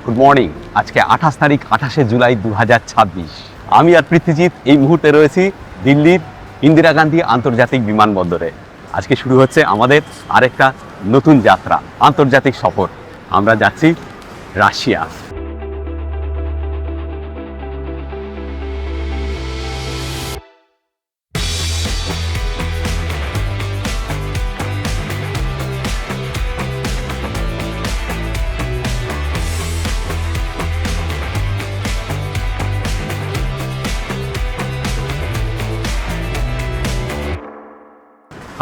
Good morning. আজকে 28 তারিখ 28শে জুলাই 2026। আমি আর পৃথ্বীজিৎ এই মুহূর্তে রয়েছি দিল্লির ইন্দিরা গান্ধী আন্তর্জাতিক বিমানবন্দরে। আজকে শুরু হচ্ছে আমাদের আরেকটা নতুন যাত্রা, আন্তর্জাতিক সফর। আমরা যাচ্ছি রাশিয়া।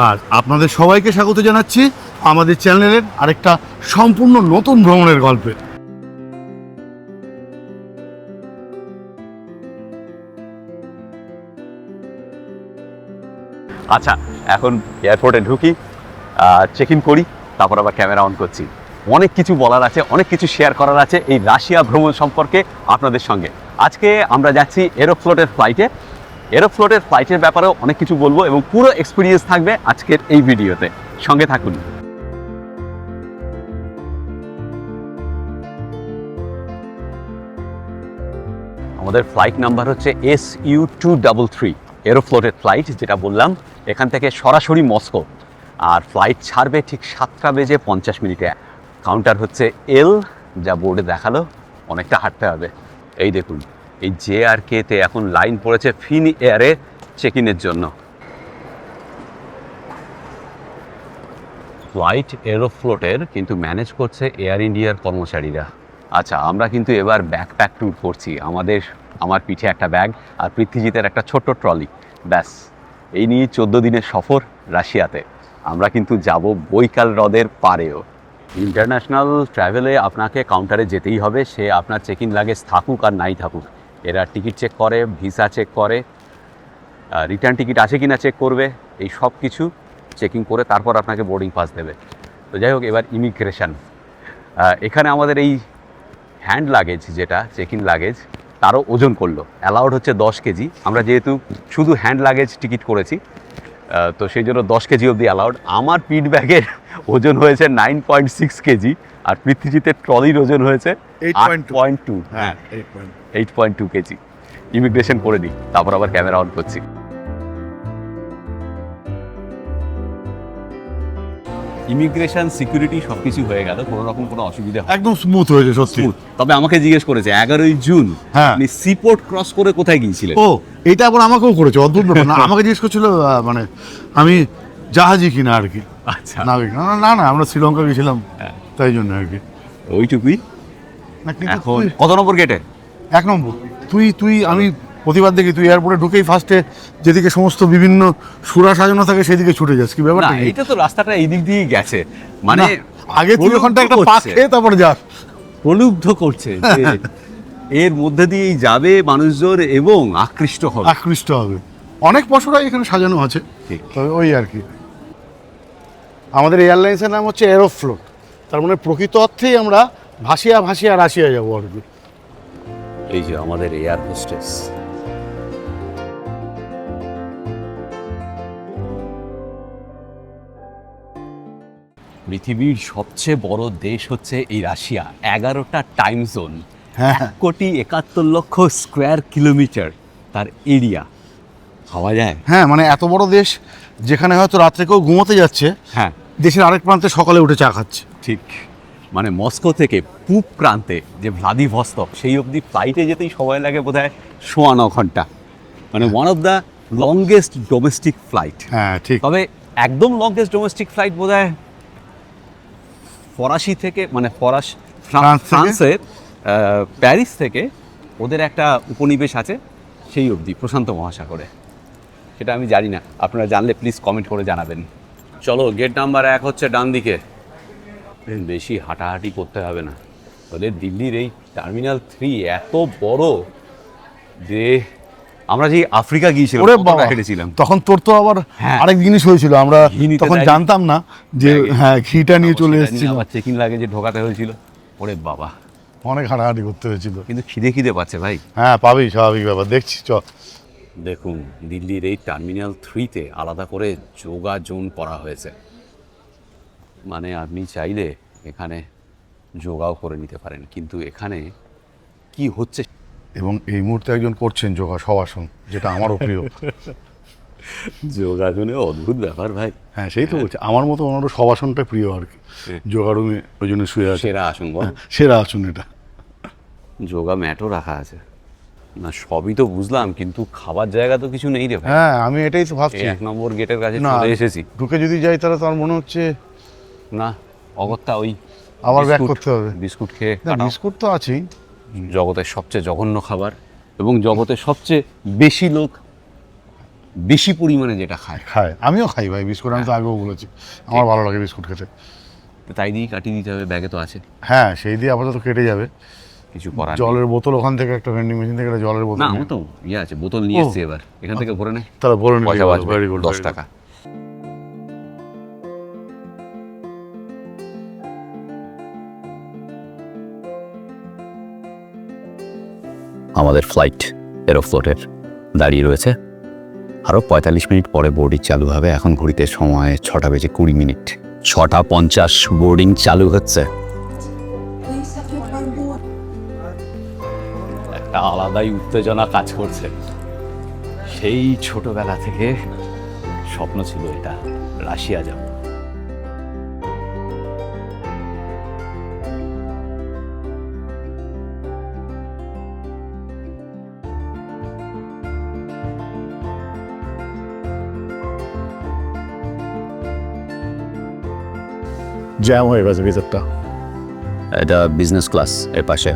আর আপনাদের সবাইকে স্বাগত জানাচ্ছি আমাদের চ্যানেলের আরেকটা সম্পূর্ণ নতুন ভ্রমণের গল্পে। আচ্ছা, এখন এয়ারপোর্টে ঢুকি, চেক ইন করি, তারপর আবার ক্যামেরা অন করছি। অনেক কিছু বলার আছে, অনেক কিছু শেয়ার করার আছে এই রাশিয়া ভ্রমণ সম্পর্কে আপনাদের সঙ্গে। আজকে আমরা যাচ্ছি এরোফ্লোটের ফ্লাইটে। এরোফ্লোটের ফ্লাইটের ব্যাপারেও অনেক কিছু বলবো এবং পুরো এক্সপিরিয়েন্স থাকবে আজকের এই ভিডিওতে। সঙ্গে থাকুন। আমাদের ফ্লাইট নাম্বার হচ্ছে SU233 এরোফ্লোটের ফ্লাইট, যেটা বললাম। এখান থেকে সরাসরি মস্কো, আর ফ্লাইট ছাড়বে ঠিক 7:50 কাউন্টার হচ্ছে এল, যা বোর্ডে দেখালো। অনেকটা হাঁটতে হবে। এই দেখুন, এই JRK-তে এখন লাইন পড়েছে ফিন এয়ারে চেক ইনের জন্য। ফ্লাইট এরোফ্লোটের কিন্তু ম্যানেজ করছে এয়ার ইন্ডিয়ার কর্মচারীরা। আচ্ছা, আমরা কিন্তু এবার ব্যাকপ্যাক ট্যুর করছি। আমার পিঠে একটা ব্যাগ আর পৃথ্বীজিতের একটা ছোট্ট ট্রলি, ব্যাস। এই নিয়ে 14 দিনের সফর রাশিয়াতে। আমরা কিন্তু যাব বৈকাল হ্রদের পাড়েও। ইন্টারন্যাশনাল ট্রাভেলে আপনাকে কাউন্টারে যেতেই হবে, সে আপনার চেক ইন লাগেজ থাকুক আর নাই থাকুক। এরা টিকিট চেক করে, ভিসা চেক করে, রিটার্ন টিকিট আছে কিনা চেক করবে। এই সব কিছু চেকিং করে তারপর আপনাকে বোর্ডিং পাস দেবে। তো যাই হোক, এবার ইমিগ্রেশন। এখানে আমাদের এই হ্যান্ড লাগেজ, যেটা চেক ইন লাগেজ, তারও ওজন করলো। অ্যালাউড হচ্ছে 10 কেজি। আমরা যেহেতু শুধু হ্যান্ড লাগেজ টিকিট করেছি, তো সেই জন্য 10 কেজি অবধি অ্যালাউড। আমার পিট ব্যাগের ওজন হয়েছে 9.6 কেজি, আর পৃথ্বীজিতের ট্রলির ওজন হয়েছে 8.2। হ্যাঁ, 8.2 কেজি। ইমিগ্রেশন করে নিই, তারপর আবার ক্যামেরা অন করছি। ইমিগ্রেশন, সিকিউরিটি সবকিছু হয়ে গেল, কোনো রকম কোনো অসুবিধা একদম স্মুথ হয়েছে সত্যি। তবে আমাকে জিজ্ঞেস করেছে 11ই জুন আপনি সিপোর্ট ক্রস করে কোথায় গিয়েছিলেন। ও, এটা আবার আমাকেও করেছে, অদ্ভুত ব্যাপার না। আমাকে জিজ্ঞেস করছিল মানে আমি জাহাজই কিনা আর কি। আচ্ছা, না না, আমরা শ্রীলঙ্কা গেছিলাম, তাই জন্য আর কি। ওইটুকুই। না, কিন্তু এখন কত নম্বর গেটে? 1 নম্বর। তুই আমি প্রতিবার দেখি তুই এয়ারপোর্টে ঢুকেই ফার্স্টে যেদিকে সমস্ত বিভিন্ন সুরা সাজানো থাকে সেদিকে ছুটে যাস, কি ব্যাপারটা? না, এটা তো রাস্তাটা এই দিক দিয়েই গেছে, মানে আগে তুই ওখানটা একটা পাক খেয়ে তারপর যাস। প্রলুব্ধ করছে যে এর মধ্যে দিয়েই যাবে মানুষজন এবং আকৃষ্ট হবে। অনেক পশুরাই এখানে সাজানো আছে, তবে ওই আর কি। আমাদের এয়ারলাইন্সের নাম হচ্ছে এরোফ্লোট, তার মানে প্রকৃত অর্থেই আমরা ভাসিয়া ভাসিয়া রাশিয়া যাবো আর কি। এই যে আমাদের এয়ার হোস্টেস। পৃথিবীর সবচেয়ে বড় দেশ হচ্ছে এই রাশিয়া। 11টা টাইম জোন, 1,71,00,000 স্কোয়ার কিলোমিটার তার এরিয়া। ভাবা যায়? হ্যাঁ, মানে এত বড় দেশ, যেখানে হয়তো রাত্রে কেউ ঘুমোতে যাচ্ছে, হ্যাঁ, দেশের আরেক প্রান্তে সকালে উঠে চা খাচ্ছে। ঠিক। মানে মস্কো থেকে পূব প্রান্তে যে ভ্লাদিভস্তক, সেই অবধি ফ্লাইটে যেতেই সময় লাগে বোধহয় 9.25 ঘন্টা। মানে one of the longest domestic flight. হ্যাঁ, ঠিক। তবে একদম লংগেস্ট ডোমেস্টিক ফ্লাইট বোধহয় ফরাসি থেকে, মানে ফ্রান্সের প্যারিস থেকে ওদের একটা উপনিবেশ আছে, সেই অবধি প্রশান্ত মহাসাগরে। সেটা আমি জানি না, আপনারা জানলে প্লিজ কমেন্ট করে জানাবেন। চলো, গেট নাম্বার 1 হচ্ছে ডান দিকে। বেশি হাঁটাহাঁটি করতে হবে না। তাহলে দিল্লির এই টার্মিনাল 3 এত বড় যে আমরা যে আফ্রিকা গিয়েছিলাম, হেঁটেছিলাম, তখন তোর তো আবার আরেক জিনিস হয়েছিল, আমরা তখন জানতাম না যে ঘিটা নিয়ে চলে এসেছি, আবার চেক ইন লাগেজে ঢোকাতে হয়েছিল। ওরে বাবা, অনেক হাঁটাহাঁটি করতে হয়েছিল। কিন্তু খিদে পাচ্ছে ভাই। হ্যাঁ, পাবেই, স্বাভাবিক ব্যাপার। দেখছি, চ। দেখুন, দিল্লির এই টার্মিনাল 3-তে আলাদা করে যোগা জোন করা হয়েছে। মানে আপনি চাইলে এখানে যোগাও করে নিতে পারেন, কিন্তু এখানে কি হচ্ছে এবং এই মুহূর্তে একজন করছেন যোগা শবাসন, যেটা আমারও প্রিয়। যোগাসনে অদ্ভুত ব্যাপার ভাই। হ্যাঁ সেই তো বলছি, আমার মতো ওনারও শবাসনটা প্রিয় আর কি। যোগা রুমে ওই জন্য শুয়ে আছে। সেরা আসন বল। সেরা আসন এটা। যোগা ম্যাটও রাখা আছে। না সবই তো বুঝলাম, কিন্তু খাবার জায়গা তো কিছু নেই রে ভাই। হ্যাঁ আমি এটাই তো ভাবছি। এই 1 নম্বর গেটের কাছে না চলে এসেছি, ঢুকে যদি যাই তাহলে তো আর মনে হচ্ছে না অগত্যা ওই আবার ব্যাক বিস্কুট- করতে হবে। বিস্কুট খেয়ে না কাটাও। বিস্কুট তো আছেই। জগতের সবচেয়ে জঘন্য খাবার এবং জগতের সবচেয়ে বেশি লোক বেশি পরিমাণে যেটা খায়, খায়, আমিও খাই ভাই বিস্কুট, আমি তো আগেও বলেছি আমার ভালো লাগে বিস্কুট খেতে। তাই দিয়েই কাটিয়ে দিতে হবে, ব্যাগে তো আছে, হ্যাঁ সেই দিয়ে আপাতত কেটে যাবে। কিছু করার নেই। জলের বোতল ওখান থেকে, একটা ভেন্ডিং মেশিন থেকে একটা জলের বোতল না নিয়ে- আমার তো ইয়ে আছে, বোতল নিয়ে ও। এসছি, এবার এখান থেকে ভরে নেয়, তাহলে বলে নিতে পয়সা বাঁচবে, ভেরি গুড 10 টাকা। আমাদের ফ্লাইট এরোফ্লোটের দাঁড়িয়ে রয়েছে, আরও 45 মিনিট পরে বোর্ডিং চালু হবে। এখন ঘড়িতে সময় 6:20 6:50 বোর্ডিং চালু হচ্ছে। একটা আলাদাই উত্তেজনা কাজ করছে। সেই ছোটবেলা থেকে স্বপ্ন ছিল এটা, রাশিয়া যাব। জ্যাম হয়ে গেছে ভিতরটা। এটা বিজনেস ক্লাস, এর পাশে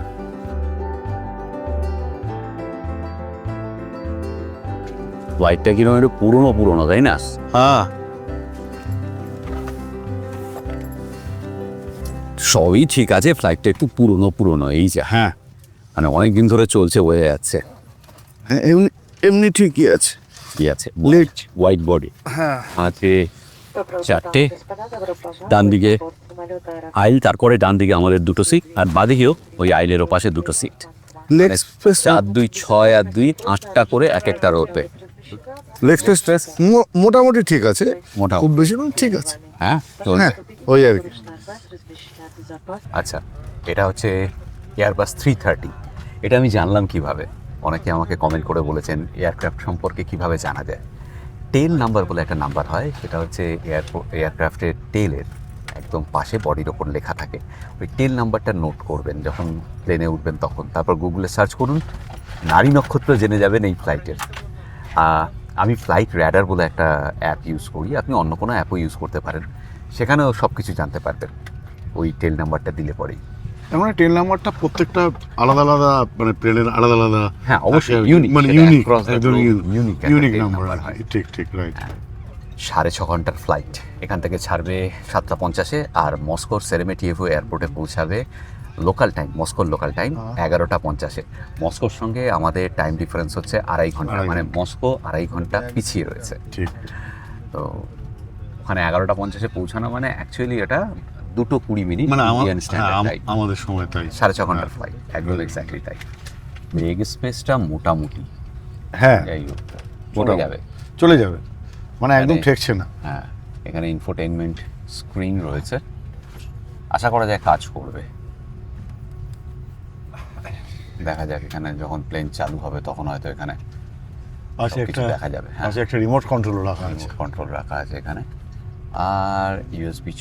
ফ্লাইটটা কিরকম একটু পুরনো পুরনো, তাই না? হ্যাঁ সবই ঠিক আছে, ফ্লাইটটা একটু পুরনো পুরনো, এই যে হ্যাঁ মানে অনেক দিন ধরে চলছে, বোঝা যাচ্ছে। হ্যাঁ এমনি এমনি ঠিকই আছে। কি আছে? লেট। হোয়াইট বডি হ্যাঁ আছে, 4টে, ডান দিকে আইল, তারপরে ডান দিকে আমাদের 2টো সিট, আর বাদিকেও ওই আইলের পাশে 2টো সিট। লেগ স্পেস 4, 2, 6 আর 2, 8টা করে এক একটা রোতে। লেগ স্পেস মোটামুটি ঠিক আছে, মোটামুটি। খুব বেশি না, ঠিক আছে। হ্যাঁ চলছে। হ্যাঁ ওই আর কি। আচ্ছা, এটা হচ্ছে এয়ারবাস 330। এটা আমি জানলাম কিভাবে? অনেকে আমাকে কমেন্ট করে বলেছেন এয়ারক্রাফট সম্পর্কে কিভাবে জানা যায়। টেল নাম্বার বলে একটা নাম্বার হয়, সেটা হচ্ছে এয়ারক্রাফটের টেলের একদম পাশে বডির ওপর লেখা থাকে। ওই টেল নাম্বারটা নোট করবেন যখন প্লেনে উঠবেন তখন, তারপর গুগলে সার্চ করুন, নারী নক্ষত্র জেনে যাবেন এই ফ্লাইটের। আমি ফ্লাইট র্যাডার বলে একটা অ্যাপ ইউজ করি, আপনি অন্য কোনো অ্যাপও ইউজ করতে পারেন, সেখানেও সব কিছু জানতে পারবেন ওই টেল নাম্বারটা দিলে পরেই। তার মানে ট্রেন নাম্বারটা প্রত্যেকটা আলাদা আলাদা, মানে প্লেনের আলাদা আলাদা। হ্যাঁ অবশ্যই আছে, ইউনিক, মানে সেটা ইউনিক, across the একদম globe unique একটা ইউনিক tail নাম্বার number হয়। হয়। ঠিক ঠিক রাইট। 6.5 ঘন্টার ফ্লাইট, এখান থেকে ছাড়বে 7:50 আর মস্কোর সেরেমেটিয়েভো এয়ারপোর্টে পৌঁছাবে লোকাল টাইম, মস্কোর লোকাল টাইম 11:50। মস্কোর সঙ্গে আমাদের টাইম ডিফারেন্স হচ্ছে 2.5 ঘন্টা, 2.5 মানে মস্কো 2.5 ঘন্টা পিছিয়ে রয়েছে। ঠিক। তো ওখানে 11:50 পৌঁছানো মানে অ্যাকচুয়ালি এটা 2:20 মানে ইন্ডিয়ান স্ট্যান্ডার্ড টাইম, আমাদের সময় তাই। 6.5 ঘন্টার ফ্লাইট, একদম এক্স্যাক্টলি তাই। লেগ স্পেসটা মোটামুটি হ্যাঁ যাই হোক চলে মোটামুটি। যাবে। চলে যাবে, মানে একদম মানে- ঠেকছে না। হ্যাঁ, এখানে ইনফোটেইনমেন্ট স্ক্রিন রয়েছে, আশা করা যায় কাজ করবে। দেখা যাক, এখানে যখন প্লেন চালু হবে তখন হয়তো এখানে পাশে সবকিছু একটা দেখা যাবে। হ্যাঁ, পাশে একটা রিমোট কন্ট্রোলও রাখা আছে। রিমোট কন্ট্রোল রাখা আছে এখানে, আর ইউএসবি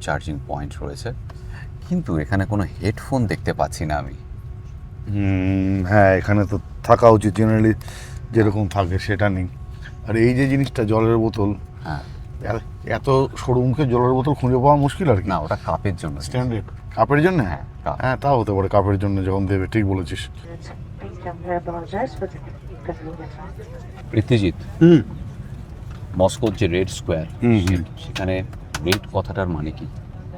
চার্জিং পয়েন্ট রয়েছে, কিন্তু এখানে কোনো হেডফোন দেখতে পাচ্ছি না আমি। হ্যাঁ এখানে তো থাকা উচিত, জেনারেলি যেরকম থাকে সেটা নেই। আর এই যে জিনিসটা জলের বোতল, হ্যাঁ এত সরু মুখে জলের বোতল খুঁজে পাওয়া মুশকিল আর কি। না, ওটা কাপের জন্য। স্ট্যান্ডার্ড কাপের জন্য। হ্যাঁ, কাপ। হ্যাঁ তাও হতে পারে কাপের জন্য যখন দেবে, ঠিক বলেছিস। পৃথ্বীজিৎ, হুম মস্কোর যে রেড স্কোয়ার, হুম, হুম। সেখানে রেড কথাটার মানে কি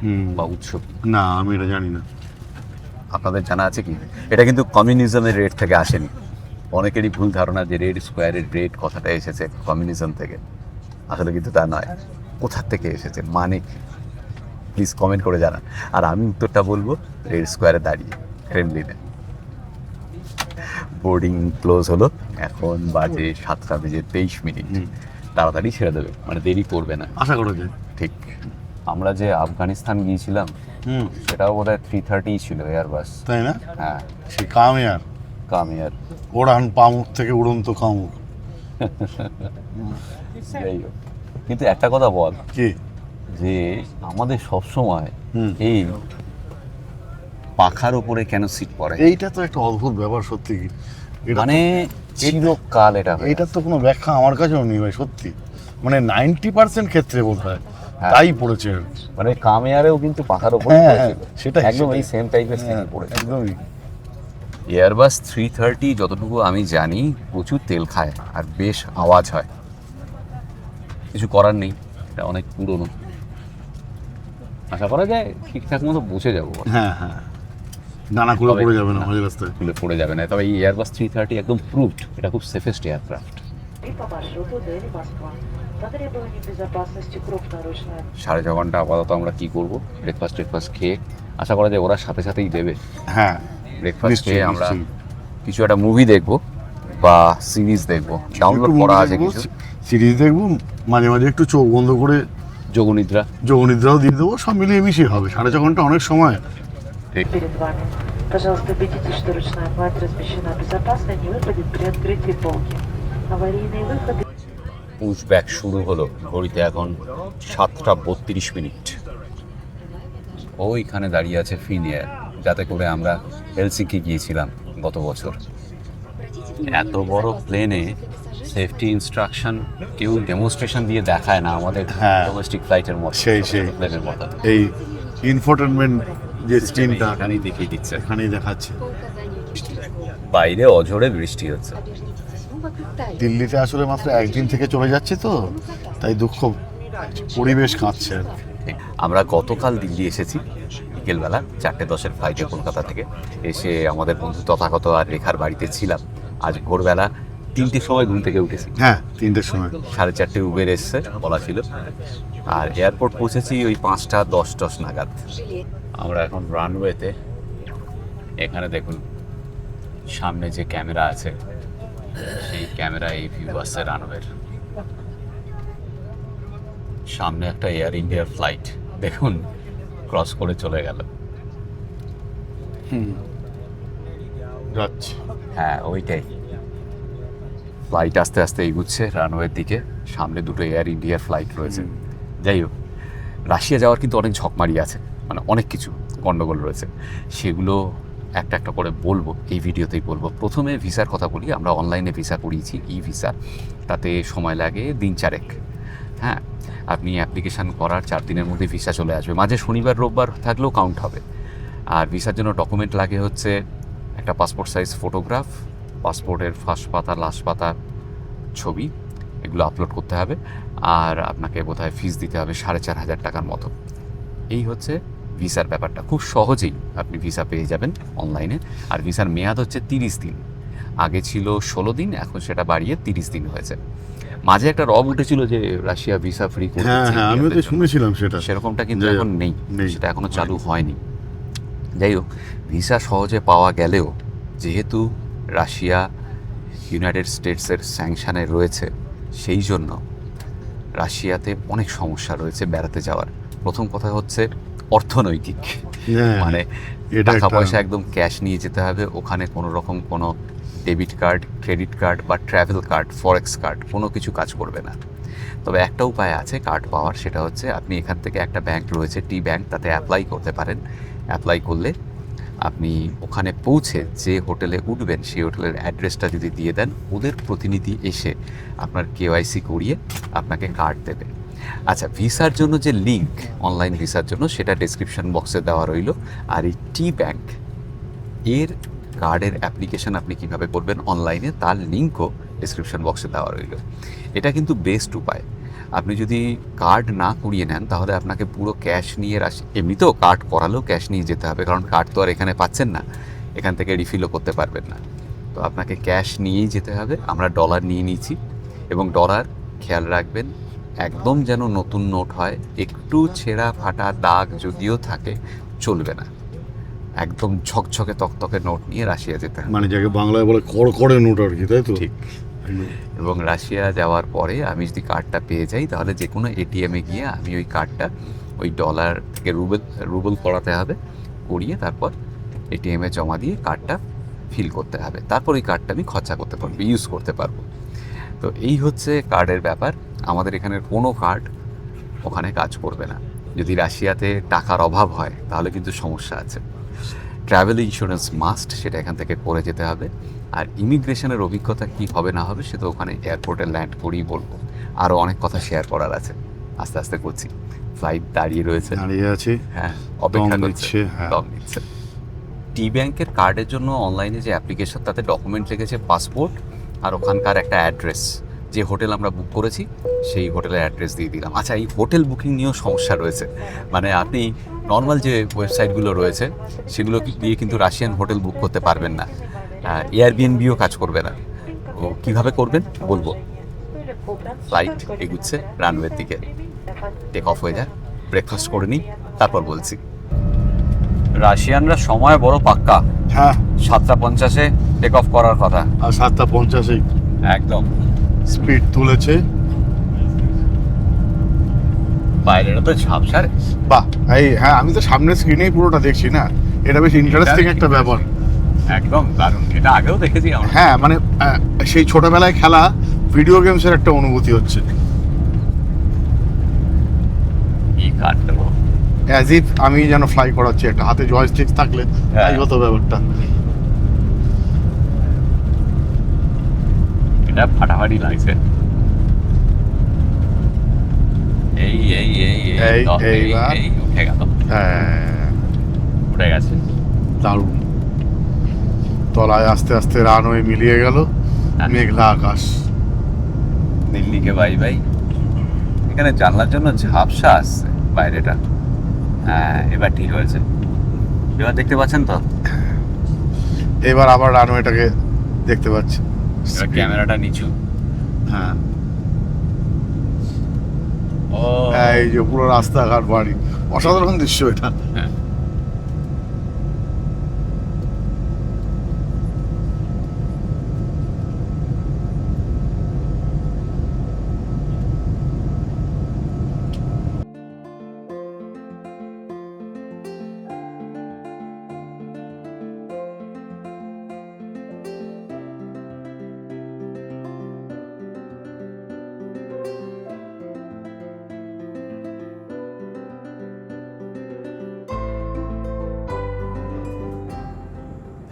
হুম বা উৎস কি না আমি এটা জানি না। আপনাদের জানা আছে কি? এটা কিন্তু কমিউনিজমের রেড থেকে আসেনি। অনেকেরই ভুল ধারণা যে রেড স্কোয়ারের রেড কথাটা এসেছে কমিউনিজম থেকে, আসলে কিন্তু তা নয়। কোথার থেকে এসেছে, মানে প্লিজ কমেন্ট করে জানান, আর আমি উত্তরটা বলবো রেড স্কোয়ারে দাঁড়িয়ে ফ্রেন্ডলিনে। বোর্ডিং ক্লোজ হলো, এখন বাজে 7:23। তাড়াতাড়ি ছেড়ে দেবে, মানে দেরি করবে না। আশা করা যায়। ঠিক, আমরা যে আফগানিস্তান গিয়েছিলাম হুম, সেটাও বোধহয় 330 ছিল এয়ারবাস। তাই না? হ্যাঁ, সে কামিয়ার কাম এয়ার। ওড়ান পামুক থেকে উড়ন্ত কামুক। যাই হোক, কিন্তু একটা কথা বল, কি? যে আমাদের সব সময় হুম। এই পাখার উপরে কেন সিট পড়ে? এইটা তো একটা অদ্ভুত ব্যাপার সত্যি। কি এটা মানে চিরকাল এটা হয়। এইটার তো কোনো ব্যাখ্যা আমার কাছেও নেই ভাই, সত্যি। মানে 90% ক্ষেত্রে বোধ হয় হ্যাঁ। তাই পড়েছে। মানে কাম এয়ারেও কিন্তু পাখার উপরে হ্যাঁ, পড়েছিল। সেটাই, একদম এই সেটাই। সেম টাইপের সিট হ্যাঁ, পড়েছে। একদমই। এয়ারবাস 330 যতটুকু আমি জানি প্রচুর তেল খায় আর বেশ আওয়াজ হয়। কিছু করার নেই, এটা অনেক পুরনো। আশা করা যায় ঠিকঠাক মতো বসে যাবো, হ্যাঁ, হ্যাঁ, ডানা খুলে তবে- পড়ে যাবে না মাঝ রাস্তায়। খুলে পড়ে যাবে না। তবে এই এয়ারবাস 330 একদম প্রুভড, এটা খুব সেফেস্ট এয়ারক্রাফট। И по маршруту Дели Москва. По требованию безопасности крупноручная 6.5 ঘন্টা আপাতত আমরা কি করব, ব্রেকফাস্ট খেয়ে আশা করা যায় ওরা সাথে সাথেই দেবে। হ্যাঁ, ব্রেকফাস্ট নিশ্চয়ই, খেয়ে আমরা নিশ্চয়ই। কিছু একটা মুভি দেখবো বা সিরিজ দেখবো, ডাউনলোড একটু করা movie আছে দেখবো, কিছু। সিরিজ দেখবো, মাঝে মাঝে একটু চোখ বন্ধ করে যোগনিদ্রা। যোগনিদ্রাও দিয়ে দেবো, সব মিলিয়ে মিশিয়ে হবে। 4.5 ঘন্টা অনেক সময়। перед вами. Пожалуйста, убедитесь, что ручная кладь размещена безопасно и не выпадет при открытии полки. Аварийные выходы পুশব্যাক শুরু হলো, ঘড়িতে এখন 7:32। ওইখানে দাঁড়িয়ে আছে ফিনিয়ার, যাতে করে আমরা হেলসিঙ্কি গিয়েছিলাম গত বছর। এত বড় প্লেনে সেফটি ইনস্ট্রাকশন কেউ ডেমনস্ট্রেশন দিয়ে দেখায় না আমাদের হ্যাঁ। ডোমেস্টিক ফ্লাইটের মতো, সেই। প্লেনের মতো। এই ইনফোটেনমেন্ট যে স্ক্রিনটা এখানেই দেখিয়ে দিচ্ছে। এখানেই দেখাচ্ছে। বাইরে অঝোরে বৃষ্টি হচ্ছে। দিল্লিতে আসলে মাত্র একদিন থেকে চলে যাচ্ছে তো, তাই দুঃখ, পরিবেশ কাঁদছে আর কি। আমরা গতকাল দিল্লি এসেছি বিকেলবেলা 4:10 ফ্লাইটে কলকাতা থেকে। এসে আমাদের বন্ধু তথাগত আর রেখার বাড়িতে ছিলাম। আজ ভোরবেলা 3টের সময় ঘুম থেকে উঠেছি। হ্যাঁ, 3টের সময়। 4:30 উবের এসছে বলা ছিল, আর এয়ারপোর্ট পৌঁছেছি ওই 5:10 নাগাদ। আমরা এখন রানওয়েতে। এখানে দেখুন সামনে যে ক্যামেরা আছে, সেই ক্যামেরা এই ভিউ আসছে রানওয়ের। সামনে একটা এয়ার ইন্ডিয়ার ফ্লাইট দেখুন ক্রস করে চলে গেল। যাচ্ছে। হ্যাঁ, ওইটাই। ফ্লাইট আস্তে আস্তে এগুচ্ছে রানওয়ের দিকে। সামনে দুটো এয়ার ইন্ডিয়ার ফ্লাইট রয়েছে। যাই হোক, রাশিয়া যাওয়ার কিন্তু অনেক ঝকমারি আছে, মানে অনেক কিছু গণ্ডগোল রয়েছে। সেগুলো একটা একটা করে বলবো, এই ভিডিওতেই বলবো। প্রথমে ভিসার কথা বলি। আমরা অনলাইনে ভিসা করিয়েছি, ই ভিসা। তাতে সময় লাগে 3-4। হ্যাঁ, আপনি অ্যাপ্লিকেশান করার 4 দিনের মধ্যে ভিসা চলে আসবে। মাঝে শনিবার রোববার থাকলেও কাউন্ট হবে। আর ভিসার জন্য ডকুমেন্ট লাগে হচ্ছে একটা পাসপোর্ট সাইজ ফটোগ্রাফ, পাসপোর্টের ফার্স্ট পাতা লাস্ট পাতার ছবি, এগুলো আপলোড করতে হবে। আর আপনাকে বোধহয় ফিস দিতে হবে 4,500 টাকার মতো। এই হচ্ছে ভিসার ব্যাপারটা। খুব সহজেই আপনি ভিসা পেয়ে যাবেন অনলাইনে। আর ভিসার মেয়াদ হচ্ছে 30 দিন। আগে ছিল 16 দিন, এখন সেটা বাড়িয়ে 30 দিন হয়েছে। মাঝে একটা রব উঠেছিল যে রাশিয়া ভিসা ফ্রি করে হ্যাঁ, দিচ্ছে হ্যাঁ, আমিও তো ইন্ডিয়ানদের জন্য। শুনেছিলাম সেটা। সেরকমটা কিন্তু যাই হোক, এখন নেই, নেই। সেটা এখনো চালু হয়নি। যাই হোক, ভিসা সহজে পাওয়া গেলেও যেহেতু রাশিয়া ইউনাইটেড স্টেটসের স্যাংশনে রয়েছে, সেই জন্য রাশিয়াতে অনেক সমস্যা রয়েছে বেড়াতে যাওয়ার। প্রথম কথা হচ্ছে অর্থনৈতিক, হ্যাঁ, মানে এটা টাকা একটা- পয়সা একদম ক্যাশ নিয়ে যেতে হবে। ওখানে কোনো রকম কোনো ডেবিট কার্ড, ক্রেডিট কার্ড বা ট্রাভেল কার্ড, ফরেক্স কার্ড কোনো কিছু কাজ করবে না। তবে একটা উপায় আছে কার্ড পাওয়ার, সেটা হচ্ছে আপনি এখান থেকে একটা ব্যাংক রয়েছে টি ব্যাংক, তাতে অ্যাপ্লাই করতে পারেন। অ্যাপ্লাই করলে আপনি ওখানে পৌঁছে যে হোটেলে উঠবেন সেই হোটেলের অ্যাড্রেসটা যদি দিয়ে দেন, ওদের প্রতিনিধি এসে আপনার কেওয়াইসি করিয়ে আপনাকে কার্ড দেবে। আচ্ছা, ভিসার জন্য যে লিঙ্ক অনলাইন ভিসার জন্য, সেটা ডেসক্রিপশন বক্সে দেওয়া রইল। আর এই টি ব্যাংক এর কার্ডের অ্যাপ্লিকেশন আপনি কীভাবে করবেন অনলাইনে, তার লিঙ্কও ডেসক্রিপশন বক্সে দেওয়া রইল। এটা কিন্তু বেস্ট উপায়। আপনি যদি কার্ড না করিয়ে নেন তাহলে আপনাকে পুরো ক্যাশ নিয়ে এমনিতেও কার্ড করালেও ক্যাশ নিয়ে যেতে হবে, কারণ কার্ড তো আর এখানে পাচ্ছেন না, এখান থেকে রিফিলও করতে পারবেন না। তো আপনাকে ক্যাশ নিয়েই যেতে হবে। আমরা ডলার নিয়ে নিয়েছি, এবং ডলার খেয়াল রাখবেন একদম যেন নতুন নোট হয়। একটু ছেঁড়া ফাটা দাগ যদিও থাকে চলবে না, একদম ঝকঝকে তকতকে নোট নিয়ে রাশিয়া যেতে হবে। মানে যাকে বাংলায় বলে কড়কড়ে নোট আর কি, তাই তো? ঠিক। এবং রাশিয়া যাওয়ার পরে আমি যদি কার্ডটা পেয়ে যাই, তাহলে যে কোনো এটিএমে গিয়ে আমি ওই কার্ডটা ওই ডলার থেকে রুবেল করাতে হবে, করিয়ে তারপর এটিএমে জমা দিয়ে কার্ডটা ফিল করতে হবে, তারপর এই কার্ডটা আমি খরচা করতে পারবো, ইউজ করতে পারবো। তো এই হচ্ছে কার্ডের ব্যাপার। আমাদের এখানের কোনো কার্ড ওখানে কাজ করবে না। যদি রাশিয়াতে টাকার অভাব হয় তাহলে কিন্তু সমস্যা আছে। ট্রাভেল ইন্স্যুরেন্স মাস্ট, সেটা এখান থেকে করে যেতে হবে। আর ইমিগ্রেশনের অভিজ্ঞতা কী হবে না হবে সেটা ওখানে এয়ারপোর্টে ল্যান্ড করেই বলবো। আরও অনেক কথা শেয়ার করার আছে, আস্তে আস্তে করছি। ফ্লাইট দাঁড়িয়ে রয়েছে, দাঁড়িয়ে আছে, হ্যাঁ, অপেক্ষা দম করছে, নিচ্ছে, হ্যাঁ। দম নিচ্ছে। টি ব্যাংকের কার্ডের জন্য অনলাইনে যে অ্যাপ্লিকেশন, তাতে ডকুমেন্ট লেগেছে পাসপোর্ট আর ওখানকার একটা অ্যাড্রেস। যে হোটেল আমরা বুক করেছি সেই হোটেলের অ্যাড্রেস দিয়ে দিলাম। আচ্ছা, এই হোটেল বুকিং নিয়েও সমস্যা রয়েছে। মানে আপনি নর্মাল যে ওয়েবসাইটগুলো রয়েছে সেগুলো দিয়ে কিন্তু রাশিয়ান হোটেল বুক করতে পারবেন না, এয়ারবিএনবিও কাজ করবে না। ও কীভাবে করবেন বলবো। ফ্লাইট এগুচ্ছে রানওয়ের দিকে, টেক অফ হয়ে যায়, ব্রেকফাস্ট করে নিই, তারপর বলছি। রাশিয়ানরা সময় বড় পাক্কা। হ্যাঁ, 7:50 টেক অফ করার কথা। আর 7:50 একদম স্পিড তুলেছে। বাইরেটা তো ঝাপসা রে। বাহ, এই হ্যাঁ, আমি তো সামনের স্ক্রিনেই পুরোটা দেখছি না, এটা বেশ ইন্টারেস্টিং একটা ব্যাপার। একদম দারুণ, এটা আগেও দেখেছি আমরা। হ্যাঁ, মানে সেই ছোটবেলায় খেলা ভিডিও গেমসের একটা অনুভূতি হচ্ছে। কি কাটতে বল, অ্যাজ ইফ আমি যেন ফ্লাই করাচ্ছি, একটা হাতে জয়স্টিক থাকলে হ্যাঁ। তাই হতো ব্যাপারটা। এটা ফাটাফাটি লাগছে। এই এই এই এই, এই এইবার। এই উঠে গেল, হ্যাঁ, উঠে গেছে। দারুণ। তলায় আস্তে আস্তে রানওয়ে মিলিয়ে গেল, হ্যাঁ। মেঘলা আকাশ। দিল্লিকে বাই বাই। এখানে জানলার জন্য ঝাপসা আসছে বাইরেটা। হ্যাঁ, এবার ঠিক হয়েছে। এবার দেখতে পাচ্ছেন তো? এবার আবার রানওয়েটাকে দেখতে পাচ্ছি। এবার ক্যামেরাটা নিচু। হ্যাঁ, ও এই যে পুরো রাস্তাঘাট, বাড়ি, অসাধারণ দৃশ্য এটা। হ্যাঁ।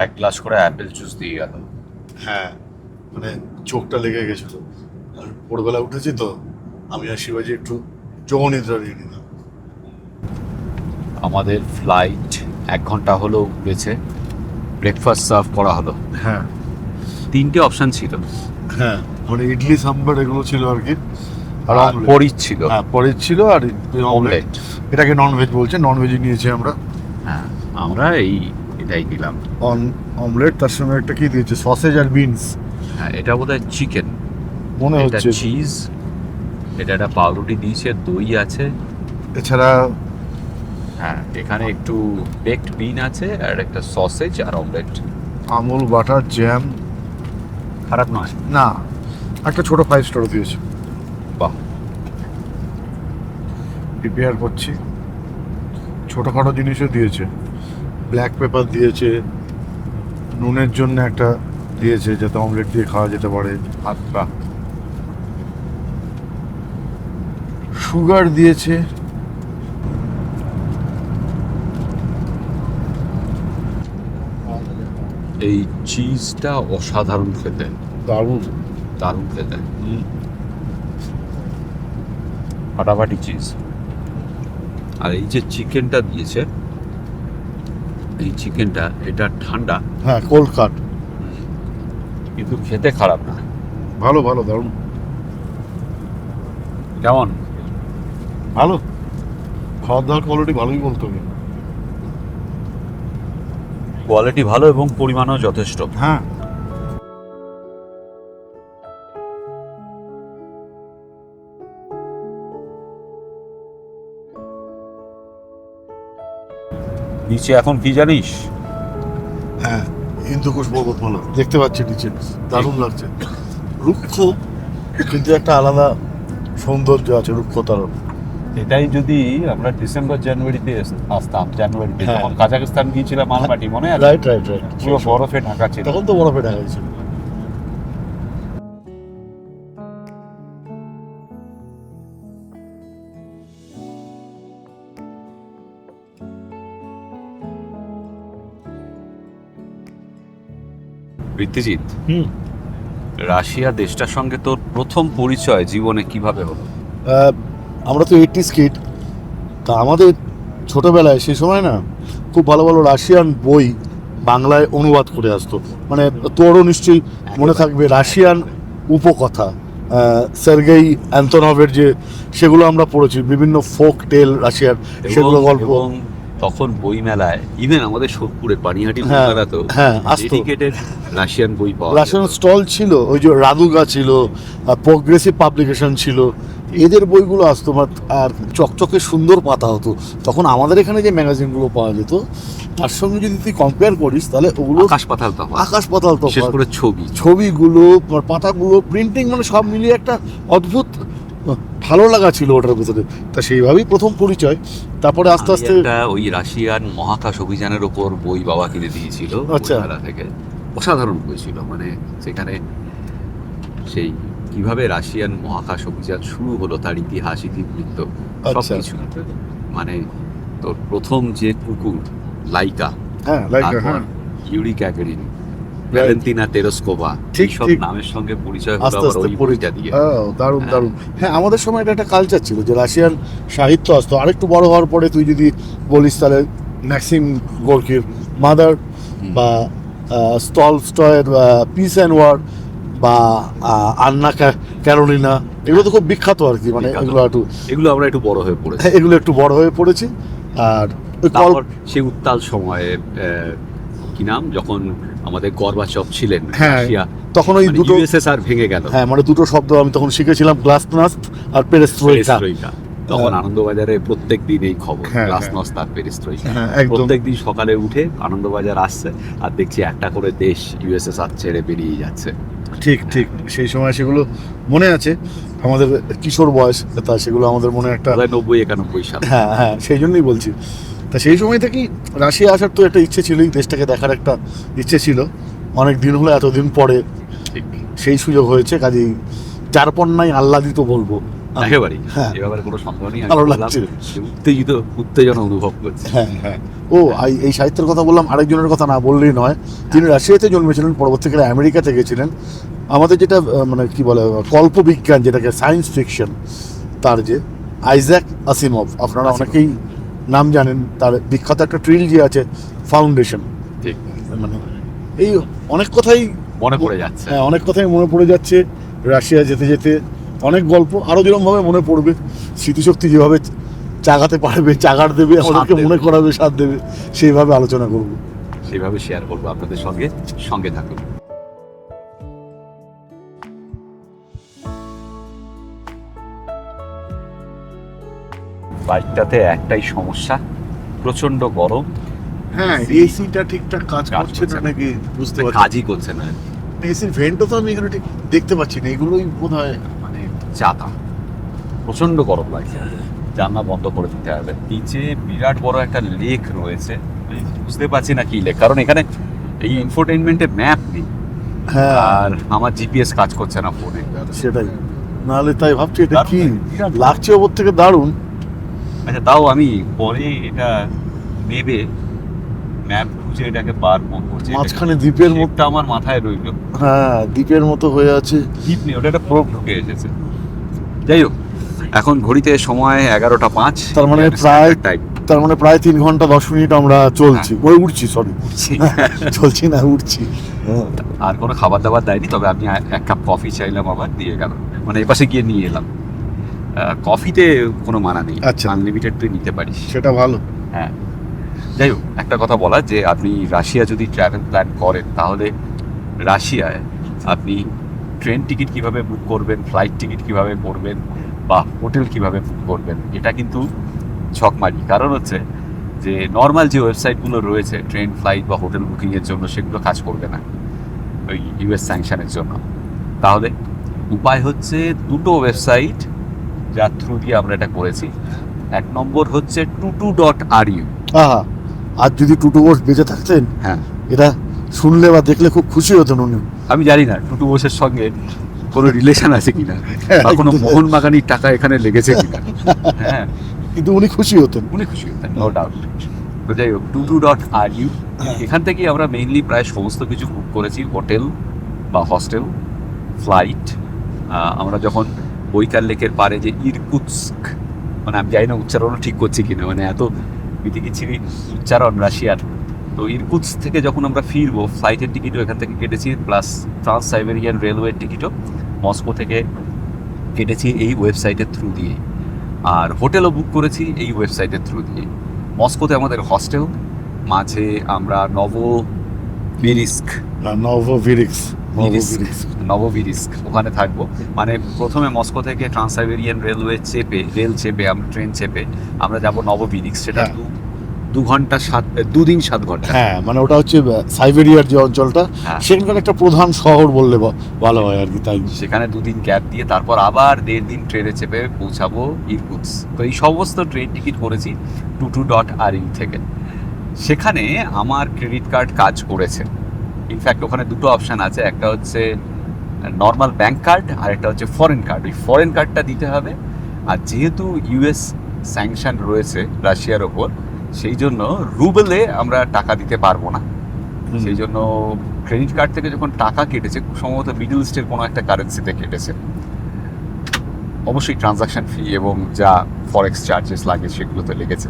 এক গ্লাস করে অ্যাপেল জুস দিয়ে গেল। হ্যাঁ, মানে চোখটা লেগে গেছিল। আর ভোরবেলা উঠেছি তো, আমি আর শিবাজি একটু যৌনিদ্রা নিয়ে নিলাম। আমাদের ফ্লাইট 1 ঘন্টা হলো উঠেছে। ব্রেকফাস্ট সার্ভ করা হলো। হ্যাঁ 3টে অপশন ছিল। হ্যাঁ, মানে ইডলি সাম্বার এগুলো ছিল আর কি, আর আর omelette। পরিচ ছিল। হ্যাঁ, পরের ছিল, আর অমলেট। অমলেট। এটাকে নন ভেজ বলছে, নন ভেজই নিয়েছি আমরা। হ্যাঁ, আমরা এটাই দিলাম। অমলেট, তার সঙ্গে একটা কি দিয়েছে, সসেজ আর বিনস হ্যাঁ, এটা বোধহয় চিকেন, মনে এটা হচ্ছে। চিজ, এটা একটা পাউরুটি দিয়েছে, দই আছে। এছাড়া হ্যাঁ, এখানে একটু বেকড বিন আছে আর একটা সসেজ আর অমলেট। আমুল বাটার জ্যাম, খারাপ নয়। না, একটা ছোট 5 স্টারও দিয়েছে। বাহ। প্রিপেয়ার করছি, ছোটোখাটো জিনিসও দিয়েছে। ব্ল্যাক পেপার দিয়েছে, নুনের জন্য একটা দিয়েছে যাতে অমলেট দিয়ে খাওয়া যেতে পারে। আচ্ছা, সুগার দিয়েছে। এই চিজটা অসাধারণ খেতে, দারুণ। দারুণ খেতে। ফাটাফাটি চিজ। আর এই যে চিকেনটা দিয়েছে, এই চিকেনটা, এটা ঠান্ডা হ্যাঁ, কোল্ড কাট। কিন্তু খেতে খারাপ না। ভালো ভালো, দারুণ, কেমন? ভালো। খাওয়ার দাওয়ার কোয়ালিটি ভালোই বলতে হবে। কোয়ালিটি ভালো এবং পরিমাণও যথেষ্ট। হ্যাঁ, নিচে এখন কি জানিস? হ্যাঁ, হিন্দুকুশ পর্বতমালা দেখতে পাচ্ছি নিচে, দারুণ লাগছে। রুক্ষ, কিন্তু একটা আলাদা সৌন্দর্য আছে রুক্ষতার। এটাই যদি আমরা ডিসেম্বর জানুয়ারিতে আসতাম, জানুয়ারিতে হ্যাঁ। যখন কাজাকিস্তান গিয়েছিলাম আলমাটি, মনে আছে? রাইট রাইট রাইট পুরো বরফে ঢাকা ছিল। তখন তো বরফে ঢাকা ছিল। প্রীতিজিৎ, রাশিয়া দেশটার সঙ্গে তোর প্রথম পরিচয় জীবনে কিভাবে হলো? আমরা তো 80s কিড, তা আমাদের ছোটবেলায় সেই সময় না খুব ভালো ভালো রাশিয়ান বই বাংলায় অনুবাদ করে আসতো। মানে তোরও নিশ্চয়ই মনে থাকবে রাশিয়ান উপকথা, সার্গেই অ্যান্তনোভের যে, সেগুলো আমরা পড়েছি, বিভিন্ন ফোক টেল রাশিয়ার সেগুলো গল্প। এবং তখন বই মেলায়, ইভেন আমাদের সোদপুরের পানিহাটি বই হ্যাঁ, মেলাতেও হ্যাঁ, আসতো। ডেডিকেটেড রাশিয়ান বই পাওয়া রাশিয়ান যেত। স্টল ছিল, ওই যে রাদুগা ছিল, প্রোগ্রেসিভ পাবলিকেশন ছিল, এদের বইগুলো আসতো। আর চকচকে সুন্দর পাতা হতো। তখন আমাদের এখানে যে ম্যাগাজিনগুলো পাওয়া যেত তার সঙ্গে যদি তুই কম্পেয়ার করিস তাহলে ওগুলো আকাশ পাতাল তফাৎ। আকাশ পাতাল বিশেষ তফাৎ। করে ছবি। ছবিগুলো, পাতাগুলো, প্রিন্টিং, মানে সব মিলিয়ে একটা অদ্ভুত ভালো লাগা ছিল ওটার ভিতরে। তা সেইভাবেই প্রথম পরিচয়। তারপরে আস্তে আস্তে আমি একটা ওই রাশিয়ান মহাকাশ অভিযানের ওপর বই বাবা কিনে দিয়েছিল আচ্ছা। বইমেলা থেকে। অসাধারণ বই ছিল, মানে সেখানে সেই কিভাবে রাশিয়ান মহাকাশ অভিযান শুরু হলো, তার ইতিহাস, ইতিবৃত্ত আচ্ছা। সবকিছু। মানে তোর প্রথম যে কুকুর লাইকা, হ্যাঁ, লাইক, তারপর হ্যাঁ, ইউরি গ্যাগারিন, ভ্যালেন্টিনা তেরস্কোভা, ঠিক, এইসব ঠিক। নামের সঙ্গে পরিচয় হলো আস্তে আবার আস্তে ওই বইটা দিয়ে। দারুণ হ্যাঁ। দারুণ। হ্যাঁ, আমাদের সময় এটা একটা কালচার ছিল যে রাশিয়ান সাহিত্য আসতো। আরেকটু বড় হওয়ার পরে তুই যদি বলিস তাহলে ম্যাক্সিম গোর্কির মাদার, বা টলস্টয়ের পিস অ্যান্ড ওয়ার, বা আন্না ক্যারোলিনা, এগুলো তো খুব বিখ্যাত আর কি। মানে বিখ্যাত। এগুলো আমরা একটু বড় হয়ে পড়েছি। এগুলো একটু বড় হয়ে পড়েছি। আর ওই তারপর সেই উত্তাল সময়ে কি নাম, যখন আমাদের গর্বাচভ ছিলেন, হ্যাঁ, রাশিয়া, তখন ওই দুটো, ইউএসএসআর ভেঙে গেল, হ্যাঁ, মানে দুটো শব্দ আমি তখন শিখেছিলাম, গ্লাসনাস্ট আর পেরেস্ট্রোইকা। পেরেস্ট্রোইকা। তখন আনন্দবাজারে প্রত্যেক দিন এই খবর, হ্যাঁ, গ্লাসনস্ট আর পেরেস্ট্রোইকা। হ্যাঁ, একদম। প্রত্যেক দিন সকালে উঠে আনন্দবাজার আসছে আর দেখছি একটা করে দেশ ইউএসএসআর ছেড়ে বেরিয়ে যাচ্ছে। ঠিক ঠিক, সেই সময় সেগুলো মনে আছে। আমাদের কিশোর বয়স, তা সেগুলো আমাদের মনে একটা, 90-91 সাল। হ্যাঁ হ্যাঁ, সেই জন্যই বলছি। তা সেই সময় থেকেই রাশিয়া আসার তো একটা ইচ্ছে ছিলই, দেশটাকে দেখার একটা ইচ্ছে ছিল। অনেক দিন হলো, এতদিন পরে ঠিক, সেই সুযোগ হয়েছে। কাজেই চারপন্নাই আহ্লাদিত বলবো। একেবারেই। হ্যাঁ। এ ব্যাপারে কোনো সন্দেহ নেই। ভালো আমি লাগছে। বললাম, উত্তেজনা অনুভব করছি। হ্যাঁ হ্যাঁ। এই সাহিত্যের কথা বললাম, আরেকজনের কথা না বললেই নয়। তিনি রাশিয়াতে জন্মেছিলেন, পরবর্তীকালে আমেরিকাতে গেছিলেন। আমাদের যেটা মানে কি বলে, কল্পবিজ্ঞান, যেটাকে সায়েন্স ফিকশন, তার যে আইজ্যাক আসিমভ, আপনারা অনেকেই নাম জানেন। তার বিখ্যাত একটা ট্রিলজি আছে, ফাউন্ডেশন। ঠিক, মানে এই অনেক কথাই মনে পড়ে যাচ্ছে। হ্যাঁ, অনেক কথাই মনে পড়ে যাচ্ছে। রাশিয়া যেতে যেতে অনেক গল্প আরও যেরকমভাবে মনে পড়বে, স্মৃতিশক্তি যেভাবে চাগাতে পারবে, চাগার দেবে, আমাদেরকে দেবে। মনে করাবে, সাথ দেবে, সেইভাবে আলোচনা করব। সেইভাবে শেয়ার করবো আপনাদের সঙ্গে। সঙ্গে থাকুন। বাইকটাতে একটাই সমস্যা, প্রচন্ড গরম, হ্যাঁ, এসিটা ঠিকঠাক কাজ কাজ করছে করছে না না। নাকি বুঝতে পারছি। কাজই করছে না। এসির ভেন্টও তো আমি এখানে ঠিক দেখতে পাচ্ছি না, এগুলোই বোধ হয়। মানে চাতা, প্রচন্ড গরম লাগছে, জানলা বন্ধ করে দিতে হবে। নিচে বিরাট বড় একটা লেক রয়েছে, আমি বুঝতে পারছি না কি লেক, কারণ এখানে এই ইনফোটেইনমেন্টে ম্যাপ নেই, হ্যাঁ, আর আমার জিপিএস কাজ করছে না ফোনে। সেটাই। নাহলে তাই ভাবছি এটা দারুণ কি বিরাট। লাগছে ওপর থেকে, দারুণ। আচ্ছা, তাও আমি পরে এটা নেবে ম্যাপ খুঁজে এটাকে বার করছি। মাঝখানে দ্বীপের মতো, শেপটা আমার মাথায় রইলো, হ্যাঁ, দ্বীপের মতো হয়ে আছে। দ্বীপ নেই, ওটা একটা প্রোব ঢুকে এসেছে। যাই হোক, এখন ঘড়িতে সময় 11:05। তার মানে টাইম তার মানে প্রায় 3 ঘন্টা 10 মিনিট আমরা চলছি, ওই উঠছি, সরি, চলছি না, উঠছি। আর কোনো খাবার দাবার দেয়নি, তবে আমি এক কাপ কফি চাইলাম, আবার দিয়ে গেল, মানে এপাশে গিয়ে নিয়ে এলাম। কফিতে কোনো মানা নেই, আচ্ছা। আনলিমিটেড তুই নিতে পারিস। সেটা ভালো। হ্যাঁ, যাই হোক, একটা কথা বলা, যে আপনি রাশিয়া যদি ট্রাভেল প্ল্যান করেন, তাহলে রাশিয়ায় আপনি ট্রেন টিকিট কিভাবে বুক করবেন, ফ্লাইট টিকিট কিভাবে করবেন, বা হোটেল কিভাবে বুক করবেন, এটা কিন্তু ছকমারি। কারণ হচ্ছে যে নর্মাল যে ওয়েবসাইটগুলো রয়েছে ট্রেন, ফ্লাইট বা হোটেল বুকিংয়ের জন্য, সেগুলো কাজ করবে না ওই ইউএস স্যাংশনের জন্য। তাহলে উপায় হচ্ছে দুটো ওয়েবসাইট যার থ্রু দিয়ে আমরা এটা করেছি। 1 নম্বর হচ্ছে tutu.ru। আহা, আর যদি টুটু বোস বেঁচে থাকতেন, হ্যাঁ, এটা শুনলে বা দেখলে খুব খুশি হতেন উনি। আমি জানি না টুটু বোসের সঙ্গে কোনো রিলেশন আছে কিনা বা কোনো একদম। মোহনবাগানির টাকা এখানে লেগেছে কিনা। হ্যাঁ, কিন্তু উনি খুশি হতেন। উনি খুশি হতেন, নো ডাউট। তো যাই হোক, tutu.ru, এখান থেকেই আমরা মেইনলি প্রায় সমস্ত কিছু বুক করেছি, হোটেল বা হস্টেল, ফ্লাইট। আমরা যখন বৈকাল লেকের পারে যে ইরকুৎস্ক, মানে আমি জানি না উচ্চারণও ঠিক করছি কিনা, মানে এত বিতিকিচ্ছিরি উচ্চারণ রাশিয়ার। তো ইরকুৎস্ক থেকে যখন আমরা ফিরবো, ফ্লাইটের টিকিটও এখান থেকে কেটেছি, প্লাস ট্রান্স সাইবেরিয়ান রেলওয়ের টিকিটও মস্কো থেকে কেটেছি এই ওয়েবসাইটের থ্রু দিয়ে। আর হোটেলও বুক করেছি এই ওয়েবসাইটের থ্রু দিয়ে। মস্কোতে আমাদের হস্টেল, মাঝে আমরা নভোভিরিস্ক ওখানে থাকবো। মানে প্রথমে মস্কো থেকে ট্রান্স সাইবেরিয়ান রেল চেপে আমরা ট্রেন চেপে আমরা যাবো নভোভিরিস্ক। সেটা হ্যাঁ। 2 দিন 7 ঘন্টা। হ্যাঁ, মানে ওটা হচ্ছে সাইবেরিয়ার যে অঞ্চলটা, হ্যাঁ। সেখানকার একটা প্রধান শহর বললে ভালো হয় আর কি। তাই সেখানে 2 দিন ক্যাব দিয়ে তারপর আবার 1.5 দিন ট্রেনে চেপে পৌঁছাবো ইরকুৎস্ক। তো এই সমস্ত ট্রেন টিকিট করেছি tutu.ru থেকে। সেখানে আমার ক্রেডিট কার্ড কাজ করেছে। ইনফ্যাক্ট ওখানে 2টো অপশান আছে, একটা হচ্ছে নর্মাল ব্যাংক কার্ড আর একটা হচ্ছে ফরেন কার্ড। ওই ফরেন কার্ডটা দিতে হবে। আর যেহেতু ইউএস স্যাংশন রয়েছে রাশিয়ার ওপর, সেই জন্য রুবেলে আমরা টাকা দিতে পারবো না। সেই জন্য ক্রেডিট কার্ড থেকে যখন টাকা কেটেছে, খুব সম্ভবত মিডল ইস্টের কোনো একটা কারেন্সিতে কেটেছে। অবশ্যই ট্রানজাকশন ফি এবং যা ফরেক্স চার্জেস লাগে সেগুলোতে লেগেছে।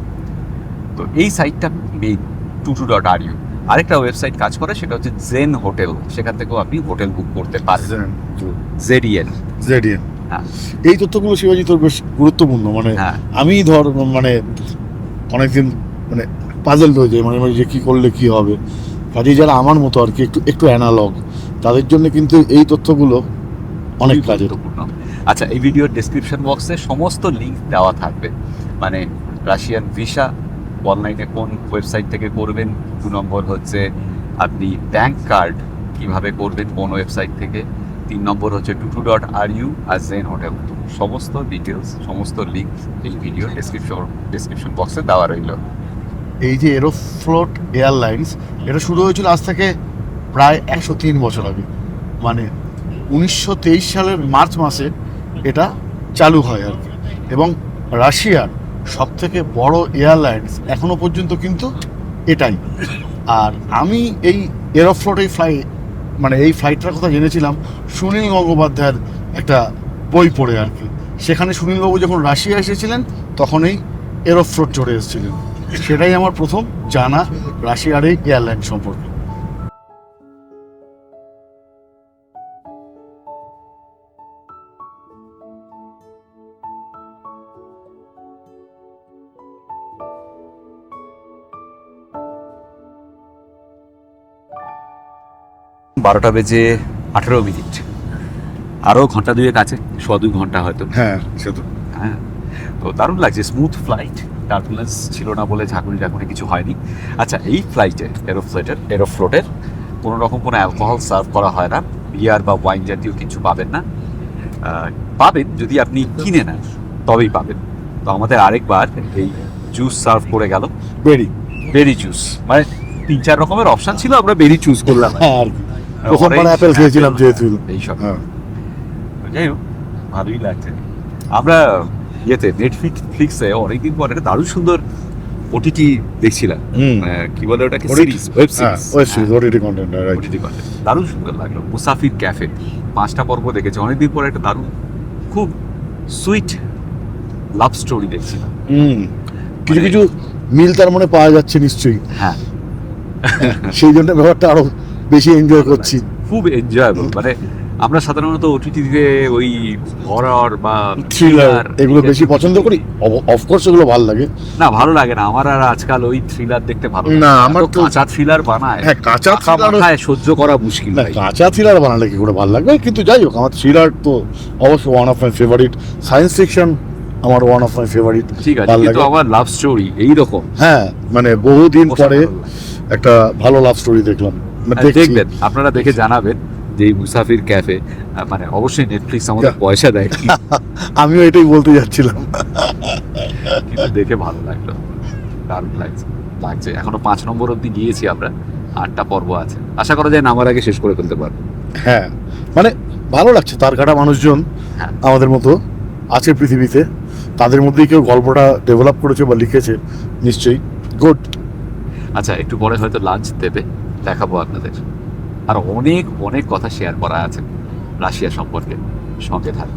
তো এই সাইটটা মেইন tutu.ru। আরেকটা ওয়েবসাইট কাজ করে, সেটা হচ্ছে জেন হোটেল। সেখান থেকেও আপনি হোটেল বুক করতে পারবেন। ZEN। হ্যাঁ, এই তথ্যগুলো শিবাজি তোর বেশ গুরুত্বপূর্ণ। মানে হ্যাঁ। আমি ধর মানে অনেকদিন মানে পাজল হয়ে যায়, মানে যে কি করলে কি হবে। কাজেই যারা আমার মতো আর কি একটু অ্যানালগ, তাদের জন্য কিন্তু এই তথ্যগুলো অনেক খুবই কাজের। গুরুত্বপূর্ণ। আচ্ছা, এই ভিডিওর ডেসক্রিপশন বক্সে সমস্ত লিঙ্ক দেওয়া থাকবে। মানে রাশিয়ান ভিসা অনলাইনে কোন ওয়েবসাইট থেকে করবেন, 2 নম্বর হচ্ছে আপনি ব্যাংক কার্ড কিভাবে করবেন কোন ওয়েবসাইট থেকে, 3 নম্বর হচ্ছে tutu.ru আর জেন হোটেল। সমস্ত ডিটেলস, সমস্ত লিঙ্ক এই ভিডিও ডেসক্রিপশন বক্সে দেওয়া রইল। এই যে এরোফ্লোট এয়ারলাইন্স, এটা শুরু হয়েছিল আজ থেকে প্রায় 103 বছর আগে। মানে 1923 সালের মার্চ মাসে এটা চালু হয় আর কি। এবং রাশিয়ার সব থেকে বড় এয়ারলাইন্স এখনো পর্যন্ত কিন্তু এটাই। আর আমি এই এরোফ্লোট এই ফ্লাইটটার কথা জেনেছিলাম সুনীল গঙ্গোপাধ্যায়ের একটা বই পড়ে আর কি। সেখানে সুনীলবাবু যখন রাশিয়া এসেছিলেন তখন এই এরোফ্লোট চড়ে এসেছিলেন। সেটাই আমার প্রথম জানা রাশিয়ার এই এয়ারলাইন সম্পর্কে। বারোটা বেজে 18 মিনিট, আরও ঘন্টা 2 আছে, 2.25 ঘন্টা হয়তো। হ্যাঁ, সে তো। হ্যাঁ, তো দারুণ লাগছে, স্মুথ ফ্লাইট, টার্বুলেন্স ছিল না বলে ঝাঁকুনি কিছু হয়নি। আচ্ছা, এই ফ্লাইটে এরোফ্লোটের কোনো রকম কোনো অ্যালকোহল সার্ভ করা হয় না, বিয়ার বা ওয়াইন জাতীয় কিছু পাবেন না। পাবেন যদি আপনি কিনে নেন, তবেই পাবেন। তো আমাদের আরেকবার এই জুস সার্ভ করে গেল, বেরি জুস। মানে 3-4 রকমের অপশন ছিল, আমরা বেরি চুজ করলাম। হ্যাঁ, আর কি প্রথমবার অ্যাপেল খেয়েছিলাম যেহেতু। এইসব। হ্যাঁ, যাই হোক, ভালোই লাগছে। আমরা নেটফ্লিক্সে অনেকদিন পর একটা দারুণ সুন্দর ওটিটি দেখছিলাম। কি বলে ওটাকে, series, web series, OTT content, OTT content দারুণ সুন্দর লাগলো। মুসাফির ক্যাফে 5টা পর্ব দেখেছি, অনেকদিন পর একটা দারুণ খুব সুইট লাভ স্টোরি দেখছিলাম। কিছু কিছু মিল তার মনে পাওয়া যাচ্ছে নিশ্চয়ই। হ্যাঁ, সেই জন্য ব্যাপারটা আরো বেশি এনজয় করছি। খুব এনজয়েবল। মানে আমরা সাধারণত ওটিটিতে ওই হরর বা থ্রিলার এগুলো বেশি পছন্দ করি। অফকোর্স এগুলো ভালো লাগে। না, ভালো লাগে না আমার। আর আজকাল ওই থ্রিলার দেখতে ভালো লাগে না, আমার তো কাঁচা থ্রিলার বানায়। হ্যাঁ, কাঁচা থ্রিলার সহ্য করা মুশকিল। না, কাঁচা থ্রিলার বানালে কি করে ভালো লাগবে। কিন্তু যাই হোক, আমার থ্রিলার তো অবশ্য one of my favourite. Science fiction আমার ওয়ান অফ মাই ফেভারিট। ঠিক আছে, কিন্তু আমার লাভ স্টোরি এইরকম। হ্যাঁ, মানে বহুদিন পরে একটা ভালো লাভ স্টোরি দেখলাম। দেখবেন, আপনারা দেখে জানাবেন যেই মুসাফির ক্যাফে, মানে অবশ্যই নেটফ্লিক্স আমাদের পয়সা দেয়, আমিও এটাই বলতে যাচ্ছিলাম। কিন্তু দেখে ভালো লাগলো, দারুণ লাগছে। এখনো 5 নম্বর অবধি গিয়েছি আমরা, 8টা পর্ব আছে, আশা করা যায় নামার আগে শেষ করে ফেলতে পারবো। হ্যাঁ, মানে ভালো লাগছে, তার কাটা মানুষজন হ্যাঁ। আমাদের মতো আছে পৃথিবীতে, তাদের মধ্যেই কেউ গল্পটা ডেভেলপ করেছে বা লিখেছে, নিশ্চয়ই গুড। আচ্ছা, একটু পরে হয়তো লাঞ্চ দেবে, দেখাবো আপনাদের। আর অনেক অনেক কথা শেয়ার করা আছে রাশিয়া সম্পর্কে, সঙ্গে থাক।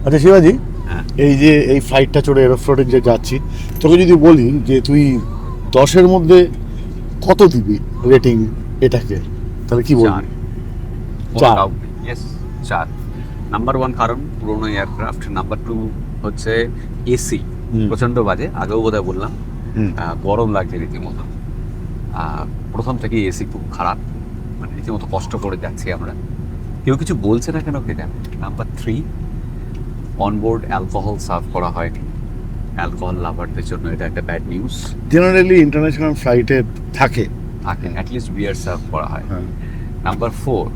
আচ্ছা শিবাজি, হ্যাঁ। এই যে এই ফ্লাইটটা চড়ে এরোফ্লোটে যে যাচ্ছি, তোকে যদি বলি যে তুই 10-এর মধ্যে কত দিবি রেটিং এটাকে, তাহলে কি বলবি? 4। 4 নাম্বার 1 কারণ পুরোনো এয়ারক্রাফট, নাম্বার 2 হচ্ছে এসি প্রচন্ড বাজে, আগেও বোধহয় বললাম, গরম লাগছে রীতিমতো। প্রথম থেকে এসি খুব খারাপ, মানে রীতিমতো কষ্ট করে যাচ্ছি আমরা, কেউ কিছু বলছে না কেন কে জানে। নাম্বার 3, অনবোর্ড অ্যালকোহল সার্ভ করা হয়নি, অ্যালকোহল লাভারদের জন্য এটা একটা ব্যাড নিউজ। জেনারেলি ইন্টারন্যাশনাল ফ্লাইটে থাকে, অ্যাটলিস্ট বিয়ার সার্ভ করা হয়। হ্যাঁ। নাম্বার 4,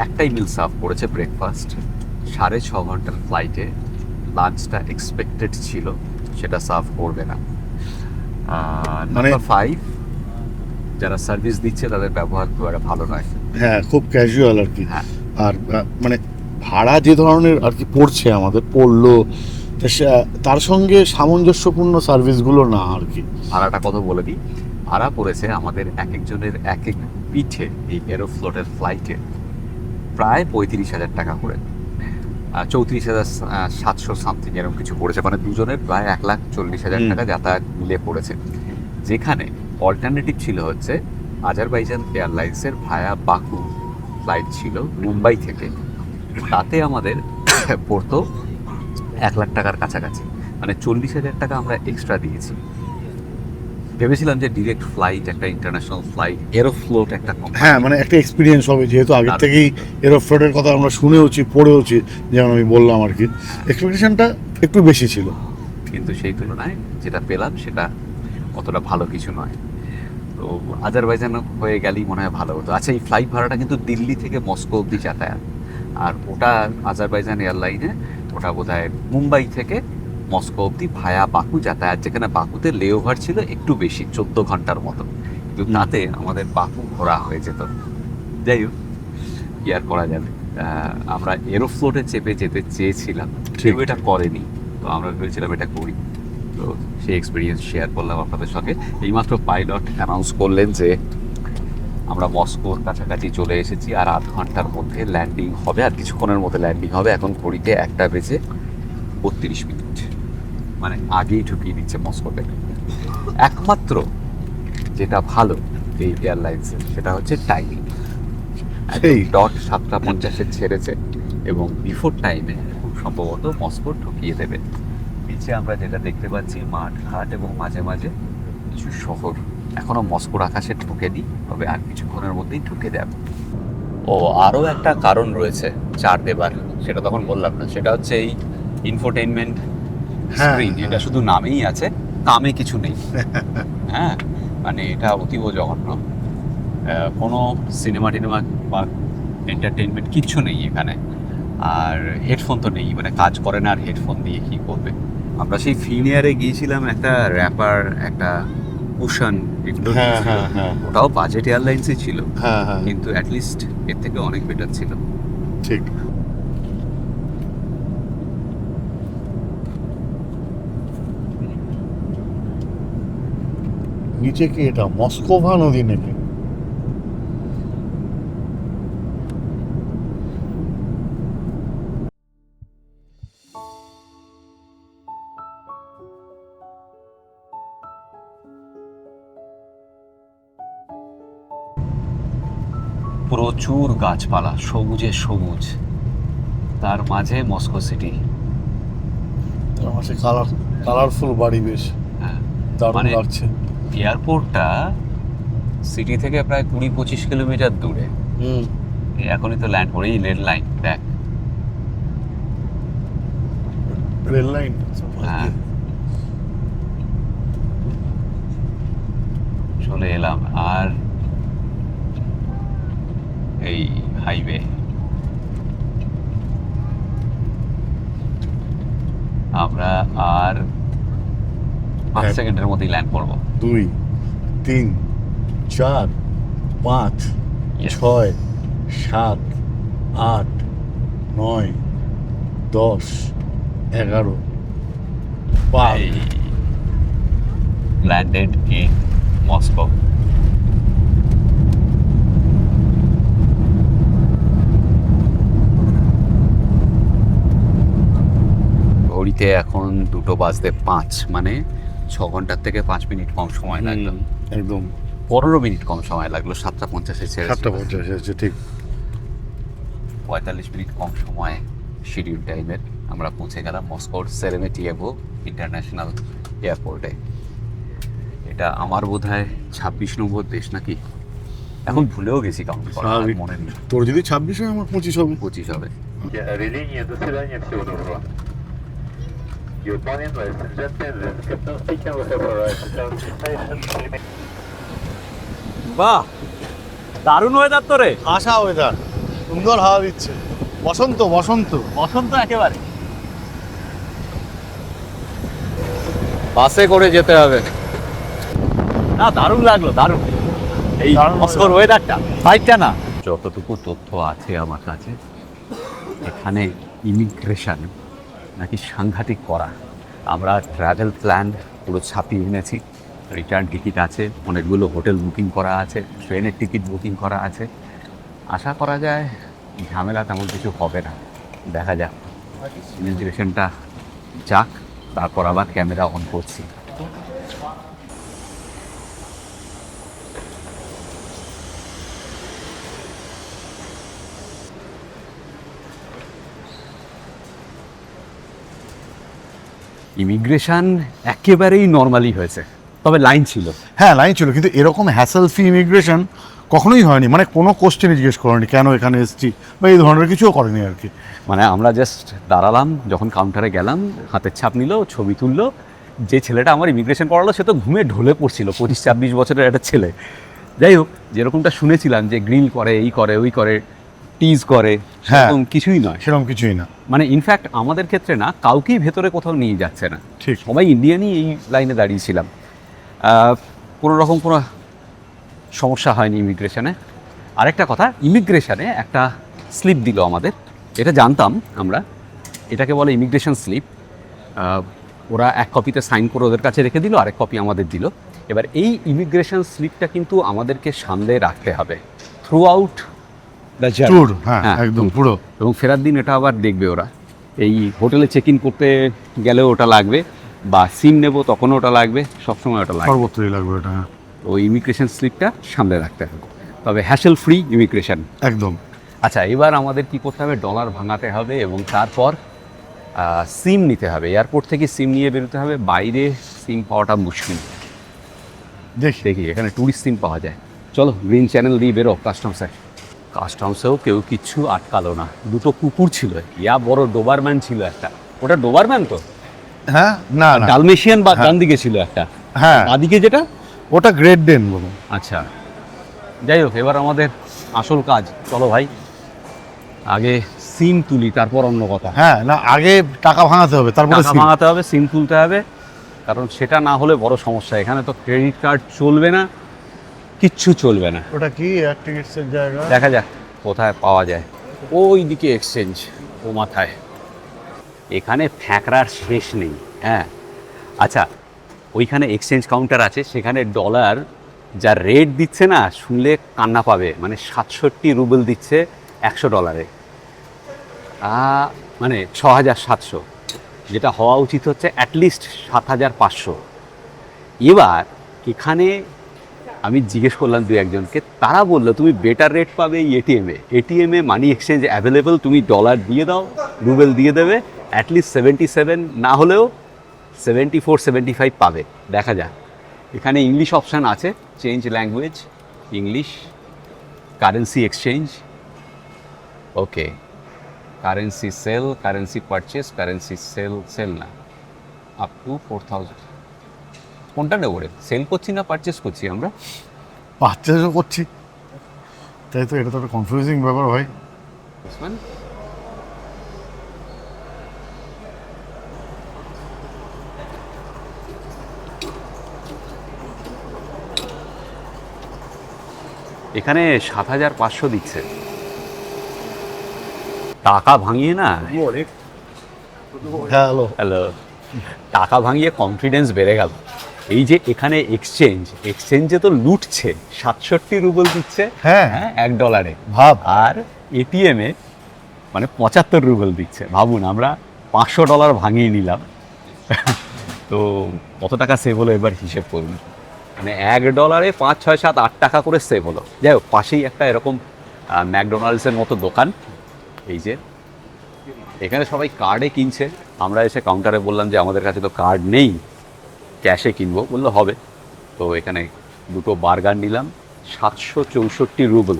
একটাই মিল সার্ভ করেছে, ব্রেকফাস্ট। 6.5 ঘন্টার ফ্লাইটে লাঞ্চটা এক্সপেক্টেড ছিল, সেটা সার্ভ করবে না। নাম্বার 5, যারা সার্ভিস দিচ্ছে তাদের ব্যবহার খুব একটা ভালো নয়। হ্যাঁ, খুব ক্যাজুয়াল আর কি। হ্যাঁ। আর মানে ভাড়া যে ধরনের আর কি পড়ছে, আমাদের পড়লো, তার সঙ্গে সামঞ্জস্যপূর্ণ সার্ভিসগুলো না আর কি। ভাড়াটা কত বলে দিই, ভাড়া পড়েছে আমাদের এক একজনের এক এক পিঠে এই এরোফ্লোটের ফ্লাইটে প্রায় 35,000 টাকা করে, 34,700 সামথিং এরকম কিছু পড়েছে, মানে দুজনের প্রায় 1,40,000 টাকা যাতায়াত মিলে পড়েছে। যেখানে অল্টারনেটিভ ছিল হচ্ছে আজারবাইজান এয়ারলাইন্সের ভায়া বাকু ফ্লাইট ছিল মুম্বাই থেকে, তাতে আমাদের পড়তো 1 লাখ টাকার কাছাকাছি, মানে 40,000 টাকা আমরা এক্সট্রা দিয়েছি। ভেবেছিলাম যে ডিরেক্ট ফ্লাইট, একটা ইন্টারন্যাশনাল ফ্লাইট, এরোফ্লোট একটা হ্যাঁ, মানে একটা এক্সপিরিয়েন্স হবে, যেহেতু আগের দারুণ। থেকেই এরোফ্লোটের কথা আমরা শুনেওছি, পড়েওছি, যেমন আমি বললাম আর কি, এক্সপেকটেশনটা একটু বেশি ছিল। কিন্তু সেই তুলনায় যেটা পেলাম সেটা অতটা ভালো কিছু নয়। তো আজারবাইজান হয়ে গেলেই মনে হয় ভালো হতো। আচ্ছা, এই ফ্লাইট ভাড়াটা কিন্তু দিল্লি থেকে মস্কো অবধি যাতায়াত, আর ওটা আজারবাইজান এয়ারলাইনে ওটা বোধহয় মুম্বাই থেকে মস্কো অবধি ভায়া বাকু যাতায়াত, যেখানে বাকুতে লেওভার ছিল একটু বেশি, 14 ঘন্টার মতো, কিন্তু তাতে আমাদের বাকু ঘোরা হয়ে যেত। যাই হোক, কি আর করা যাবে। আমরা এরোফ্লোটে চেপে যেতে চেয়েছিলাম, কেউ এটা করেনি, তো আমরা ভেবেছিলাম এটা করি। তো সেই এক্সপিরিয়েন্স শেয়ার করলাম আপনাদের সঙ্গে। এইমাত্র পাইলট অ্যানাউন্স করলেন যে আমরা মস্কোর কাছাকাছি চলে এসেছি, আর 8 ঘন্টার মধ্যে ল্যান্ডিং হবে, আর কিছুক্ষণের মধ্যে ল্যান্ডিং হবে। এখন ঘড়িতে 1:32, মানে আগেই ঢুকিয়ে দিচ্ছে মস্কোতে। একমাত্র যেটা ভালো এই এয়ারলাইন্সের সেটা হচ্ছে টাইমিং, সেই ডট 7:50 ছেড়েছে এবং বিফোর টাইমে খুব সম্ভবত মস্কো ঢুকিয়ে দেবে। নিচে আমরা যেটা দেখতে পাচ্ছি মাঠ ঘাট এবং মাঝে মাঝে কিছু শহর, এখনো মস্কোর আকাশে ঢুকেনি, তবে আর কিছুক্ষণের মধ্যেই ঢুকে যাবে। ও আরও একটা কারণ রয়েছে 4 দেবার, সেটা তখন বললাম না, সেটা হচ্ছে এই ইনফোটেইনমেন্ট স্ক্রিন। এটা শুধু নামেই আছে, কামে কিছু নেই। হ্যাঁ, মানে এটা অতীব জঘন্য। কোনো সিনেমা টিনেমা বা এন্টারটেনমেন্ট কিচ্ছু নেই এখানে, আর হেডফোন তো নেই, মানে কাজ করে না, আর হেডফোন দিয়ে কি করবে। আমরা সেই ফিনিয়ারে গিয়েছিলাম, একটা র্যাপার, একটা কুশন, এগুলো হ্যাঁ, ছিল। হ্যাঁ, হ্যাঁ। ওটাও বাজেট এয়ারলাইন্সই ছিল, হ্যাঁ, হ্যাঁ, কিন্তু অ্যাটলিস্ট এর থেকে অনেক বেটার ছিল। ঠিক। নিচে কি এটা মস্কোভা নদী নাকি? প্রচুর গাছপালা, সবুজে সবুজ, তার মাঝে মস্কো সিটি। তার মাঝে কালারফুল বাড়ি, বেশ হ্যাঁ, দারুণ মানে লাগছে। এয়ারপোর্টটা সিটি থেকে প্রায় 20-25 কিলোমিটার দূরে। এখনই তো ল্যান্ড করেই রেল লাইন, দেখ। Rail line. হ্যাঁ, চলে এলাম, আর এই হাইওয়ে আমরা আর 5 এক। সেকেন্ডের মধ্যেই ল্যান্ড করবো। 2 3 4 5 Yes. 6 7 8 9 10 11 12 landed in Moscow. ঘড়িতে এখন 2:05, মানে 6 ঘন্টার থেকে 5 মিনিট কম সময় লাগলো। একদম 15 মিনিট কম সময় লাগলো। 7:50 ছেড়ে 7:50 এসেছে ঠিক। 45 মিনিট কম সময়ে শিডিউল টাইমের আমরা পৌঁছে গেলাম মস্কোর সেরেমেটিয়েভো ইন্টারন্যাশনাল এয়ারপোর্টে। এটা আমার বোধহয় 26 নম্বর দেশ নাকি, এখন ভুলেও গেছি কাউন্ট করা, আর স্বাভাবিক। মনে নেই। তোর যদি 26 হয় আমার 25 হবে। 25 হবে। Авиалинии, до свидания, всего доброго. Good morning, ladies and gentlemen, this is Captain speaking. We have arrived at our destination. বাহ, দারুণ ওয়েদার তো রে। আশা ওয়েদার, সুন্দর হাওয়া দিচ্ছে, বসন্ত বসন্ত। বসন্ত একেবারে। বাসে করে যেতে হবে। না, দারুণ লাগলো, দারুণ। এই দারুণ মস্কোর ওয়েদারটা, ফাইটটা না। যতটুকু তথ্য আছে আমার কাছে, এখানে ইমিগ্রেশন নাকি সাংঘাতিক করা। আমরা ট্রাভেল প্ল্যান পুরো ছাপিয়ে এনেছি, রিটার্ন টিকিট আছে, অনেকগুলো হোটেল বুকিং করা আছে, ট্রেনের টিকিট বুকিং করা আছে। আশা করা যায় ঝামেলা তেমন কিছু হবে না। দেখা যাক, ইমিগ্রেশনটা যাক, তারপর আবার ক্যামেরা অন করছি। ইমিগ্রেশন একেবারেই নর্মালি হয়েছে, তবে লাইন ছিল। হ্যাঁ লাইন ছিল, কিন্তু এরকম হ্যাসেল ফ্রি ইমিগ্রেশন কখনোই হয়নি। মানে কোনো কোশ্চেনই জিজ্ঞেস করেনি কেন এখানে এসেছি বা এই ধরনের কিছুও করেনি আর কি। মানে আমরা জাস্ট দাঁড়ালাম, যখন কাউন্টারে গেলাম, হাতের ছাপ নিল, ছবি তুললো। যে ছেলেটা আমার ইমিগ্রেশন করালো সে তো ঘুমে ঢলে পড়ছিল, 25-26 বছরের একটা ছেলে। যাই হোক, যেরকমটা শুনেছিলাম যে গ্রিল করে, এই করে, ওই করে, টিজ করে, সেরকম কিছুই নয়। সেরকম কিছুই না। মানে ইনফ্যাক্ট আমাদের ক্ষেত্রে না, কাউকেই ভেতরে কোথাও নিয়ে যাচ্ছে না। ঠিক। সবাই ইন্ডিয়ানই এই লাইনে দাঁড়িয়েছিলাম। কোনো রকম কোনো সমস্যা হয়নি ইমিগ্রেশনে। আরেকটা কথা, ইমিগ্রেশনে একটা স্লিপ দিল আমাদের, এটা জানতাম আমরা, এটাকে বলে ইমিগ্রেশন স্লিপ। ওরা এক কপিতে সাইন করে ওদের কাছে রেখে দিল, আরেক কপি আমাদের দিল। এবার এই ইমিগ্রেশন স্লিপটা কিন্তু আমাদেরকে সামনে রাখতে হবে থ্রু আউট দ্য ট্যুর, হ্যাঁ একদম পুরো। এবং ফেরার দিন এটা আবার দেখবে ওরা। এই হোটেলে চেক ইন করতে গেলেও ওটা লাগবে, বা সিম নেব তখনও ওটা লাগবে, সবসময় ওটা লাগবে। সর্বত্রই লাগবে এটা। ওই ইমিগ্রেশন স্লিপটা সামনে রাখতে হবে, তবে হ্যাসেল ফ্রি ইমিগ্রেশন। একদম। আচ্ছা, এবার আমাদের কি করতে হবে, ডলার ভাঙাতে হবে এবং তারপর সিম নিতে হবে। এয়ারপোর্ট থেকে সিম নিয়ে বেরোতে হবে, বাইরে সিম পাওয়াটা মুশকিল। দেখি এখানে ট্যুরিস্ট সিম পাওয়া যায়। চলো, গ্রিন চ্যানেল দিয়ে বেরো কাস্টমসে। কাস্টমসেও কেউ কিচ্ছু আটকালো না। দুটো কুকুর ছিল, ইয়া বড় ডোবারম্যান ছিল একটা। ওটা ডোবারম্যান তো? হ্যাঁ না না, ডালমেশিয়ান বা ডান দিকে ছিল একটা, হ্যাঁ বাদিকে যেটা, ওটা গ্রেট ডেন বলো। আচ্ছা, যাই হোক, এবার আমাদের আসল কাজ। চলো ভাই, আগে সিম তুলি, তারপর অন্য কথা। হ্যাঁ না, আগে টাকা ভাঙাতে হবে, তারপরে টাকা সিম। ভাঙাতে হবে, সিম তুলতে হবে, কারণ সেটা না হলে বড় সমস্যা। এখানে তো ক্রেডিট কার্ড চলবে না, কিচ্ছু চলবে না। ওটা কি অ্যাক্টিভিটিসের জায়গা? দেখা যাক কোথায় পাওয়া যায়। ওই দিকে এক্সচেঞ্জ, ও মাথায়। এখানে ফ্যাঁকড়ার শেষ নেই। হ্যাঁ, আচ্ছা, ওইখানে এক্সচেঞ্জ কাউন্টার আছে, সেখানে ডলার যা রেট দিচ্ছে না, শুনলে কান্না পাবে। মানে 67 রুবেল দিচ্ছে $100, মানে 6700, যেটা হওয়া উচিত হচ্ছে অ্যাটলিস্ট 7500। এবার এখানে আমি জিজ্ঞেস করলাম দু একজনকে, তারা বললো তুমি বেটার রেট পাবে এই এটিএমে মানি এক্সচেঞ্জ অ্যাভেলেবেল, তুমি ডলার দিয়ে দাও, রুবেল দিয়ে দেবে, অ্যাটলিস্ট 77 না হলেও 74-75 পাবে। দেখা যাক। এখানে ইংলিশ অপশান আছে, change language, English, currency exchange, okay, currency sell, currency purchase, currency sell না, আপ টু 4000। কোনটা নেবো রে? সেল করছি না পারচেস করছি আমরা? পারচেসও করছি, তাই তো, এটা তো একটা কনফিউজিং ব্যাপার ভাই। ওসমান, এখানে 7,500 দিচ্ছে। টাকা ভাঙিয়ে না, হ্যালো, হ্যালো, টাকা ভাঙিয়ে কনফিডেন্স বেড়ে গেল। এই যে এখানে এক্সচেঞ্জে তো লুটছে, 67 রুবেল দিচ্ছে হ্যাঁ $1, ভাব। আর এটিএমে মানে 75 রুবেল দিচ্ছে। ভাবুন, আমরা $500 ভাঙিয়ে নিলাম। তো কত টাকা সেভ হলো এবার হিসেব করুন। মানে $1 5, 6, 7, 8 টাকা করে সেভ হলো। যাই হোক, পাশেই একটা এরকম ম্যাকডোনাল্ডসের মতো দোকান। এই যে এখানে সবাই কার্ডে কিনছে, আমরা এসে কাউন্টারে বললাম যে আমাদের কাছে তো কার্ড নেই, ক্যাশে কিনবো। বললো হবে। তো এখানে দুটো বার্গার নিলাম, 764 রুবেল,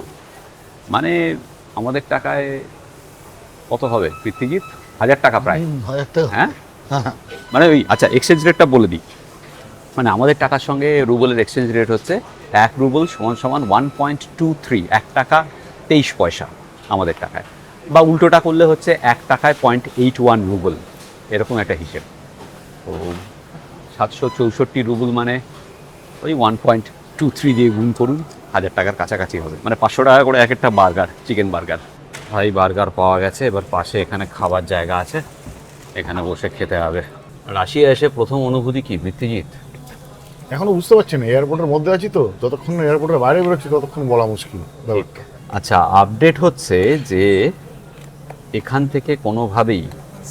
মানে আমাদের টাকায় কত হবে পৃথ্বীজিৎ? 1000 টাকা প্রায়। হ্যাঁ, মানে ওই আচ্ছা এক্সচেঞ্জ রেটটা বলে দিই। মানে আমাদের টাকার সঙ্গে রুবেলের এক্সচেঞ্জ রেট হচ্ছে 1 রুবেল সমান 1.23, 1 টাকা 23 পয়সা আমাদের টাকায়, বা উল্টোটা করলে হচ্ছে 1 টাকায় 0.81 রুবেল, এরকম একটা হিসেব। তো 764 রুবেল মানে ওই 1.23 দিয়ে গুণ করুন, 1000 টাকার কাছাকাছি হবে। মানে 500 টাকা করে এক একটা বার্গার, চিকেন বার্গার। ভাই বার্গার পাওয়া গেছে, এবার পাশে এখানে খাবার জায়গা আছে, এখানে বসে খেতে হবে। রাশিয়া এসে প্রথম অনুভূতি কি পৃথ্বীজিৎ? এখনো বুঝতে পারছি না, এয়ারপোর্টের মধ্যে আছি তো, যতক্ষণ না এয়ারপোর্টের বাইরে বেরোচ্ছি ততক্ষণ বলা মুশকিল ব্যাপারটা। আচ্ছা, আপডেট হচ্ছে যে এখান থেকে কোনোভাবেই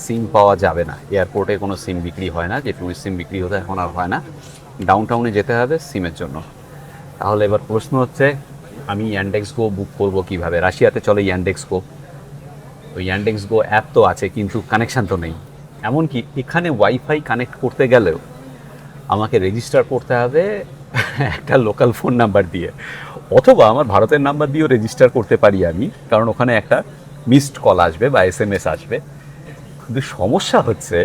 সিম পাওয়া যাবে না। এয়ারপোর্টে কোনো সিম বিক্রি হয় না, যে টুরিস্ট সিম বিক্রি হতে এখন আর হয় না। ডাউনটাউনে যেতে হবে সিমের জন্য। তাহলে এবার প্রশ্ন হচ্ছে, আমি ইয়ান্ডেক্স গো বুক করব কিভাবে? রাশিয়াতে চলে ইয়ান্ডেক্স গো, ওই ইয়ান্ডেক্স গো অ্যাপ তো আছে কিন্তু কানেকশান তো নেই। এমনকি এখানে ওয়াইফাই কানেক্ট করতে গেলেও আমাকে রেজিস্টার করতে হবে একটা লোকাল ফোন নাম্বার দিয়ে, অথবা আমার ভারতের নাম্বার দিয়েও রেজিস্টার করতে পারি আমি, কারণ ওখানে একটা মিসড কল আসবে বা SMS আসবে। কিন্তু সমস্যা হচ্ছে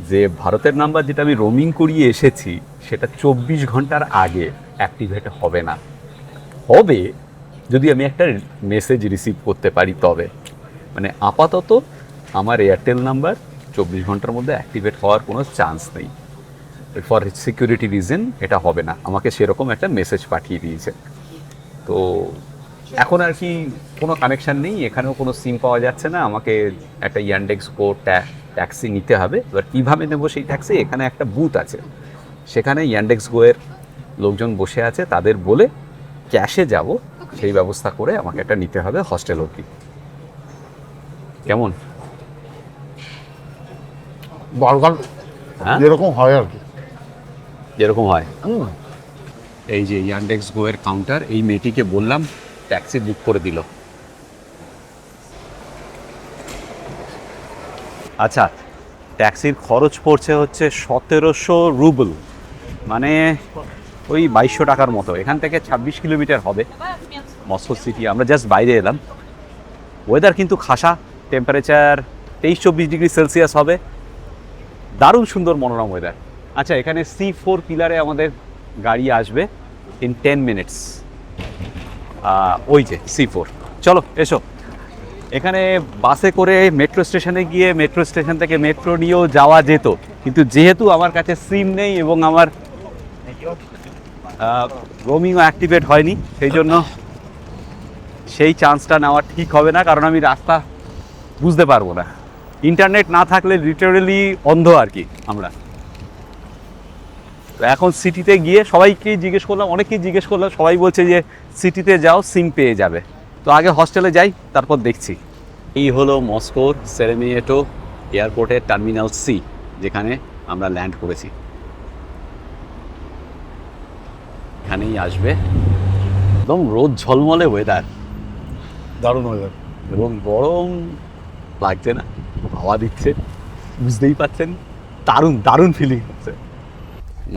যে ভারতের নাম্বার যেটা আমি রোমিং করিয়ে এসেছি সেটা 24 ঘন্টার আগে অ্যাক্টিভেট হবে না। হবে যদি আমি একটা মেসেজ রিসিভ করতে পারি তবে। মানে আপাতত আমার এয়ারটেল নাম্বার 24 ঘন্টার মধ্যে অ্যাক্টিভেট হওয়ার কোনো চান্স নেই। ফর সিকিউরিটি রিজন এটা হবে না, আমাকে সেরকম একটা মেসেজ পাঠিয়ে দিয়েছে। তো এখন আর কি কোনো কানেকশান নেই, এখানেও কোনো সিম পাওয়া যাচ্ছে না, আমাকে একটা ইয়ান্ডেক্স গো ট্যাক্সি নিতে হবে। এবার কীভাবে নেবো সেই ট্যাক্সি? এখানে একটা বুথ আছে, সেখানে ইয়ান্ডেক্স গোয়ের লোকজন বসে আছে, তাদের বলে ক্যাশে যাব, সেই ব্যবস্থা করে আমাকে একটা নিতে হবে হস্টেল অবধি। কেমন? বার্গার হ্যাঁ, যেরকম হয় আর কি, যেরকম হয়। এই যে ইয়ান্ডেক্স গোয়ের কাউন্টার, এই মেয়েটিকে বললাম, ট্যাক্সি বুক করে দিল। আচ্ছা, ট্যাক্সির খরচ পড়ছে হচ্ছে 1700 রুবেল, মানে ওই 2200 টাকার মতো। এখান থেকে 26 কিলোমিটার হবে মস্কো সিটি। আমরা জাস্ট বাইরে এলাম। ওয়েদার কিন্তু খাসা, টেম্পারেচার 23-24 ডিগ্রি সেলসিয়াস হবে, দারুণ সুন্দর মনোরম ওয়েদার। আচ্ছা, এখানে C4 পিলারে আমাদের গাড়ি আসবে ইন 10 মিনিটস। ওই যে C4, চলো এসো। এখানে বাসে করে মেট্রো স্টেশনে গিয়ে মেট্রো স্টেশন থেকে মেট্রো নিয়েও যাওয়া যেত, কিন্তু যেহেতু আমার কাছে সিম নেই এবং আমার রোমিংও অ্যাক্টিভেট হয়নি, সেই জন্য সেই চান্সটা নেওয়া ঠিক হবে না, কারণ আমি রাস্তা বুঝতে পারবো না। ইন্টারনেট না থাকলে লিটারেলি অন্ধ আর কি আমরা। তো এখন সিটিতে গিয়ে সবাইকেই জিজ্ঞেস করলাম, অনেকেই জিজ্ঞেস করলাম, সবাই বলছে যে সিটিতে যাও সিম পেয়ে যাবে। তো আগে হস্টেলে যাই, তারপর দেখছি। এই হলো মস্কোর সেরেমিয়েটো এয়ারপোর্টের টার্মিনাল সি, যেখানে আমরা ল্যান্ড করেছি। এখানেই আসবে, একদম রোদ ঝলমলে ওয়েদার, দারুণ ওয়েদার, এবং গরম লাগছে না, হাওয়া দিচ্ছে, বুঝতেই পারছেন, দারুণ দারুণ ফিলিং হচ্ছে,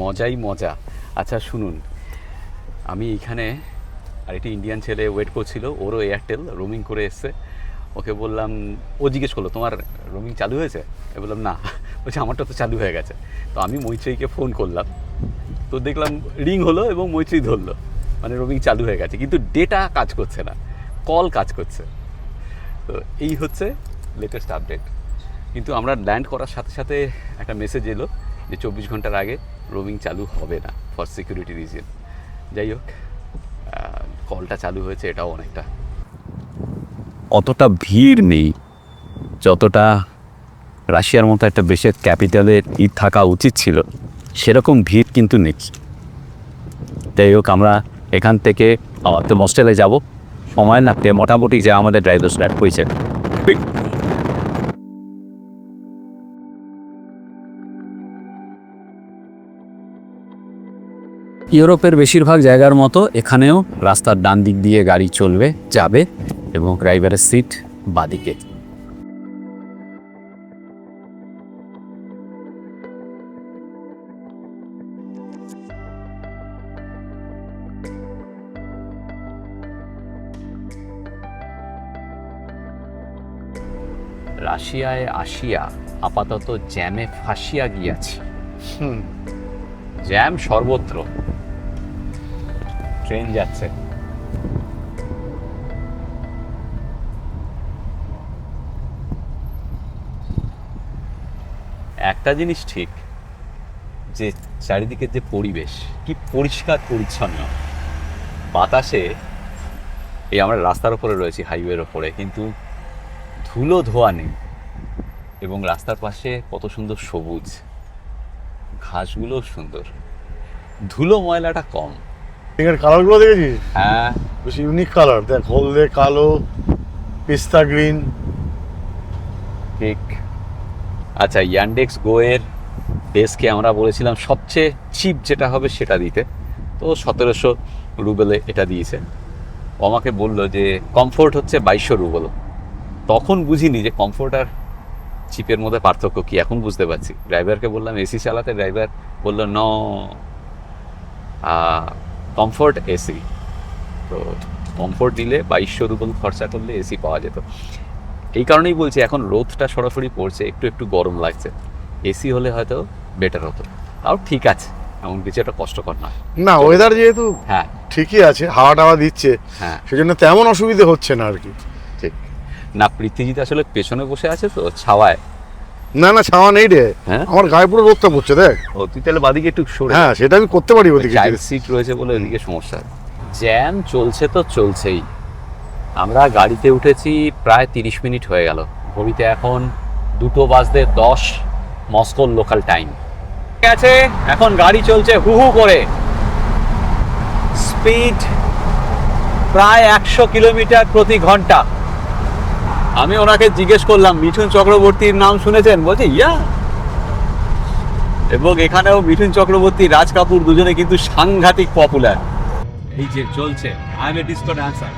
মজাই মজা। আচ্ছা শুনুন, আমি এখানে আরেকটি ইন্ডিয়ান ছেলে ওয়েট করছিল, ওরও এয়ারটেল রোমিং করে এসছে। ওকে বললাম, ও জিজ্ঞেস করলো তোমার রোমিং চালু হয়েছে? আমি বললাম না। বলছে আমারটা তো চালু হয়ে গেছে। তো আমি মৈত্রেয়ীকে ফোন করলাম, তো দেখলাম রিং হলো এবং মৈত্রী ধরলো, মানে রোমিং চালু হয়ে গেছে, কিন্তু ডেটা কাজ করছে না, কল কাজ করছে। তো এই হচ্ছে লেটেস্ট আপডেট। কিন্তু আমরা ল্যান্ড করার সাথে সাথে একটা মেসেজ এলো যে 24 ঘন্টার আগে রোমিং চালু হবে না ফর সিকিউরিটি রিজন। যাই হোক, কলটা চালু হয়েছে, এটাও অনেকটা। অতটা ভিড় নেই যতটা রাশিয়ার মতো একটা দেশের ক্যাপিটালের থাকা উচিত ছিল, সেরকম ভিড় কিন্তু নেই। যাই হোক, আমরা এখান থেকে তো হস্টেলে যাব, সময় লাগতে মোটামুটি যে আমাদের ড্রাইভার স্টার্ট হয়েছে। ইউরোপের বেশিরভাগ জায়গার মতো এখানেও রাস্তার ডান দিক দিয়ে গাড়ি চলবে, যাবে, এবং ড্রাইভারের সিট বাদিকে। রাশিয়ায় আসিয়া আপাতত জ্যামে ফাঁসিয়া গিয়াছি। জ্যাম সর্বত্র, ট্রেন যাচ্ছে। একটা জিনিস ঠিক, যে চারিদিকের যে পরিবেশ কি পরিষ্কার পরিচ্ছন্ন, বাতাসে, এই আমরা রাস্তার ওপরে রয়েছি, হাইওয়ের ওপরে, কিন্তু ধুলো ধোয়া নেই, এবং রাস্তার পাশে কত সুন্দর সবুজ, ঘাসগুলো সুন্দর, ধুলো ময়লাটা কম। এর কালারগুলো দেখেছিস? হ্যাঁ, বেশ ইউনিক কালার, দেখ, হলদে, কালো, পিস্তা গ্রিন। ঠিক। আচ্ছা, ইয়ান্ডেক্স গো এর ডেস্কে আমরা বলেছিলাম সবচেয়ে চিপ যেটা হবে সেটা দিতে, তো 1700 রুবেলে এটা দিয়েছে। ও আমাকে বললো যে কমফোর্ট হচ্ছে 2200 রুবেল। তখন বুঝিনি যে কমফোর্ট আর চিপের মধ্যে পার্থক্য কি, এখন বুঝতে পারছি। ড্রাইভারকে বললাম এসি চালাতে, ড্রাইভার বললো ন, কমফোর্ট এসি। তো কমফোর্ট নিলে 2200 রুবেল খরচা করলে এসি পাওয়া যেত। এই কারণেই বলছি, এখন রোদটা সরাসরি পড়ছে, একটু একটু গরম লাগছে, এসি হলে হয়তো বেটার হতো। তাও ঠিক আছে, এমন কিছু একটা কষ্টকর না। না, ওয়েদার যেহেতু হ্যাঁ ঠিকই আছে, হাওয়া টাওয়া দিচ্ছে, হ্যাঁ, সেজন্য তেমন অসুবিধে হচ্ছে না আর কি। ঠিক। না, পৃথ্বীজিৎ আসলে পেছনে বসে আছে তো ছাওয়ায়। না না, ছাওয়া নেই রে, হ্যাঁ, আমার গায়ে পুরো রোদটা পড়ছে, দেখ। ও তুই তাহলে বাদিকে একটু সরে। হ্যাঁ, সেটা আমি করতে পারি ওদিকে। চাইল্ড সিট রয়েছে বলে ওদিকে সমস্যা। জ্যাম চলছে তো চলছেই। আমরা গাড়িতে উঠেছি প্রায় 30 মিনিট হয়ে গেল, ঘড়িতে এখন 2:10 মস্কোর লোকাল টাইম। ঠিক আছে, এখন গাড়ি চলছে হু হু করে, স্পিড প্রায় 100 কিলোমিটার প্রতি ঘন্টা। আমি ওনাকে জিজ্ঞেস করলাম মিঠুন চক্রবর্তীর নাম শুনেছেন, বলছে ইয়া। এবং এখানেও মিঠুন চক্রবর্তী, রাজ কাপুর দুজনে কিন্তু সাংঘাতিক পপুলার। এই যে চলছে I M A disco dancer.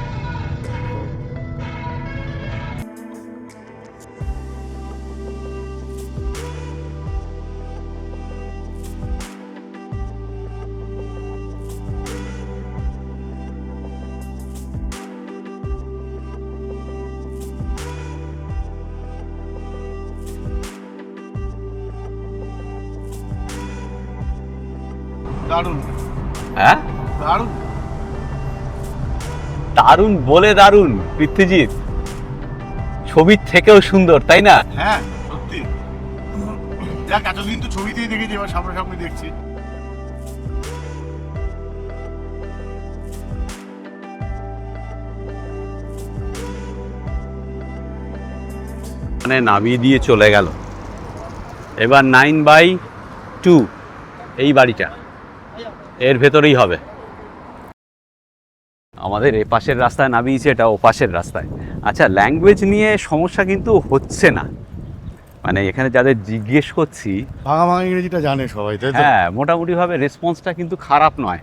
দারুণ, হ্যাঁ, দারুণ, দারুণ বলে দারুণ। পৃথ্বীজিৎ ছবির থেকেও সুন্দর, তাই না? হ্যাঁ সত্যি। দেখ, এতদিন তো ছবিতেই দেখেছি, এবার সামনাসামনি দেখছি। মানে নামিয়ে দিয়ে চলে গেল। এবার 9/2 এই বাড়িটা এর ভেতরেই হবে। আমাদের এ পাশের রাস্তায় নামিয়েছে, এটা ও পাশের রাস্তায়। আচ্ছা, ল্যাঙ্গুয়েজ নিয়ে সমস্যা কিন্তু হচ্ছে না, মানে এখানে যাদের জিজ্ঞেস করছি, ভাঙা ভাঙা ইংরেজিটা জানে সবাই, তাই তো? হ্যাঁ, মোটামুটিভাবে রেসপন্সটা কিন্তু খারাপ নয়।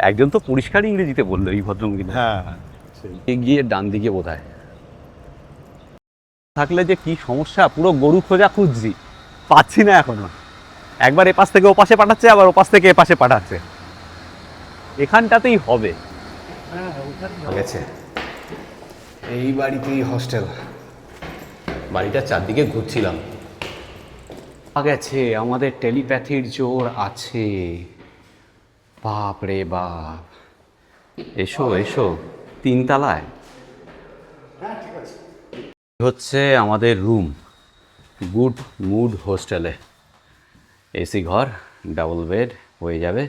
একজন তো পরিষ্কার ইংরেজিতে বললো, এই ভদ্রমহিলা। হ্যাঁ, গিয়ে ডান দিকে বোধহয় থাকলে যে কি সমস্যা, পুরো গরু খোঁজা খুঁজছি, পাচ্ছি না এখনো। একবার এ পাশ থেকে ও পাশে পাঠাচ্ছে, আবার ও পাশ থেকে এ পাশে পাঠাচ্ছে। এখানটাতেই হবে। গেছে, এই বাড়িতেই হস্টেল। বাড়িটা চারদিকে ঘুরছিলাম, গেছে, আমাদের টেলিপ্যাথির জোর আছে। বাপ রে বাপ, এসো এসো, 3 তলায় হচ্ছে আমাদের রুম, গুড মুড হোস্টেলে। এসি ঘর, ডাবল বেড হয়ে যাবে।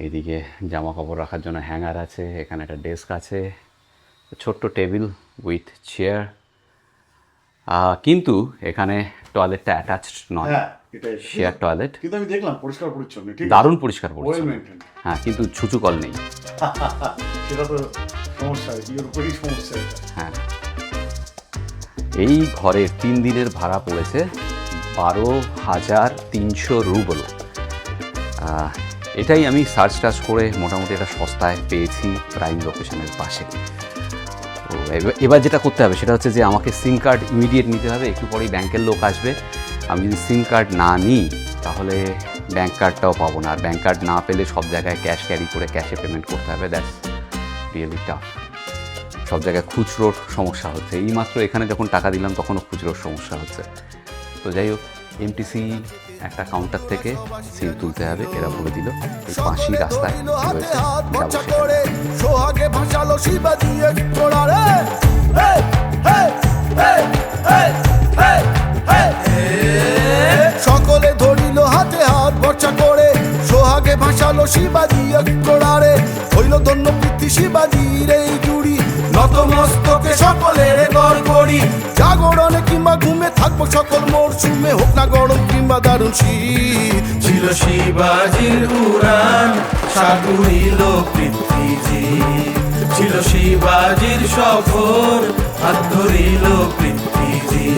এইদিকে জামা কাপড় রাখার জন্য হ্যাঙ্গার আছে, এখানে একটা ডেস্ক আছে, ছোট্ট টেবিল উইথ চেয়ার। কিন্তু এখানে টয়লেটটা অ্যাটাচড নয়, শেয়ার টয়লেট। কিন্তু আমি দেখলাম পরিষ্কার পরিচ্ছন্ন, ঠিক দারুণ পরিষ্কার ওয়েল পরিচ্ছন্ন। মেইনটেইন। হ্যাঁ, কিন্তু ছুঁচু কল নেই। সেটা তো সমস্যা, এর উপরেই সমস্যা এটা। হ্যাঁ, এই ঘরের 3 দিনের ভাড়া পড়েছে 12,300 রুবল। এটাই আমি সার্চ টার্চ করে মোটামুটি এটা সস্তায় পেয়েছি, প্রাইম লোকেশনের পাশে। তো এবার যেটা করতে হবে সেটা হচ্ছে যে আমাকে সিম কার্ড ইমিডিয়েট নিতে হবে, একটু পরেই ব্যাংকের লোক আসবে। আমি যদি সিম কার্ড না নিই তাহলে ব্যাংক কার্ডটাও পাবো না, আর ব্যাংক কার্ড না পেলে সব জায়গায় ক্যাশ ক্যারি করে ক্যাশে পেমেন্ট করতে হবে। That's really tough. সব জায়গায় খুচরোর সমস্যা হচ্ছে, এইমাত্র এখানে যখন টাকা দিলাম তখনও খুচরোর সমস্যা হচ্ছে। তো যাই হোক, এমটিসি একটা কাউন্টার থেকে সিম তুলতে হবে, এরা বলে দিল এই পাশি রাস্তায় রয়েছে, যাবো সেখানে। সোহাগে ভাসালো শিবাজি এক কোড়ারে, সকলে ধরিল হাতে হাত ভরসা করে, সোহাগে ভাসালো শিবাজি এক কোড়ারে, হইল ধন্য পৃথ্বী শিবাজির এই জুড়ি, নতমস্তকে সকলের গড়গড়ি, জাগরণে কিংবা ঘুমে থাকবো সকল মরশুমে, হোক না গরম কিংবা দারুণ শীত। ছিল শিবাজির উড়ান, সাগুরিল পৃথ্বীজি, ছিল শিবাজির সফর, হাত ধরিল পৃথ্বীজি।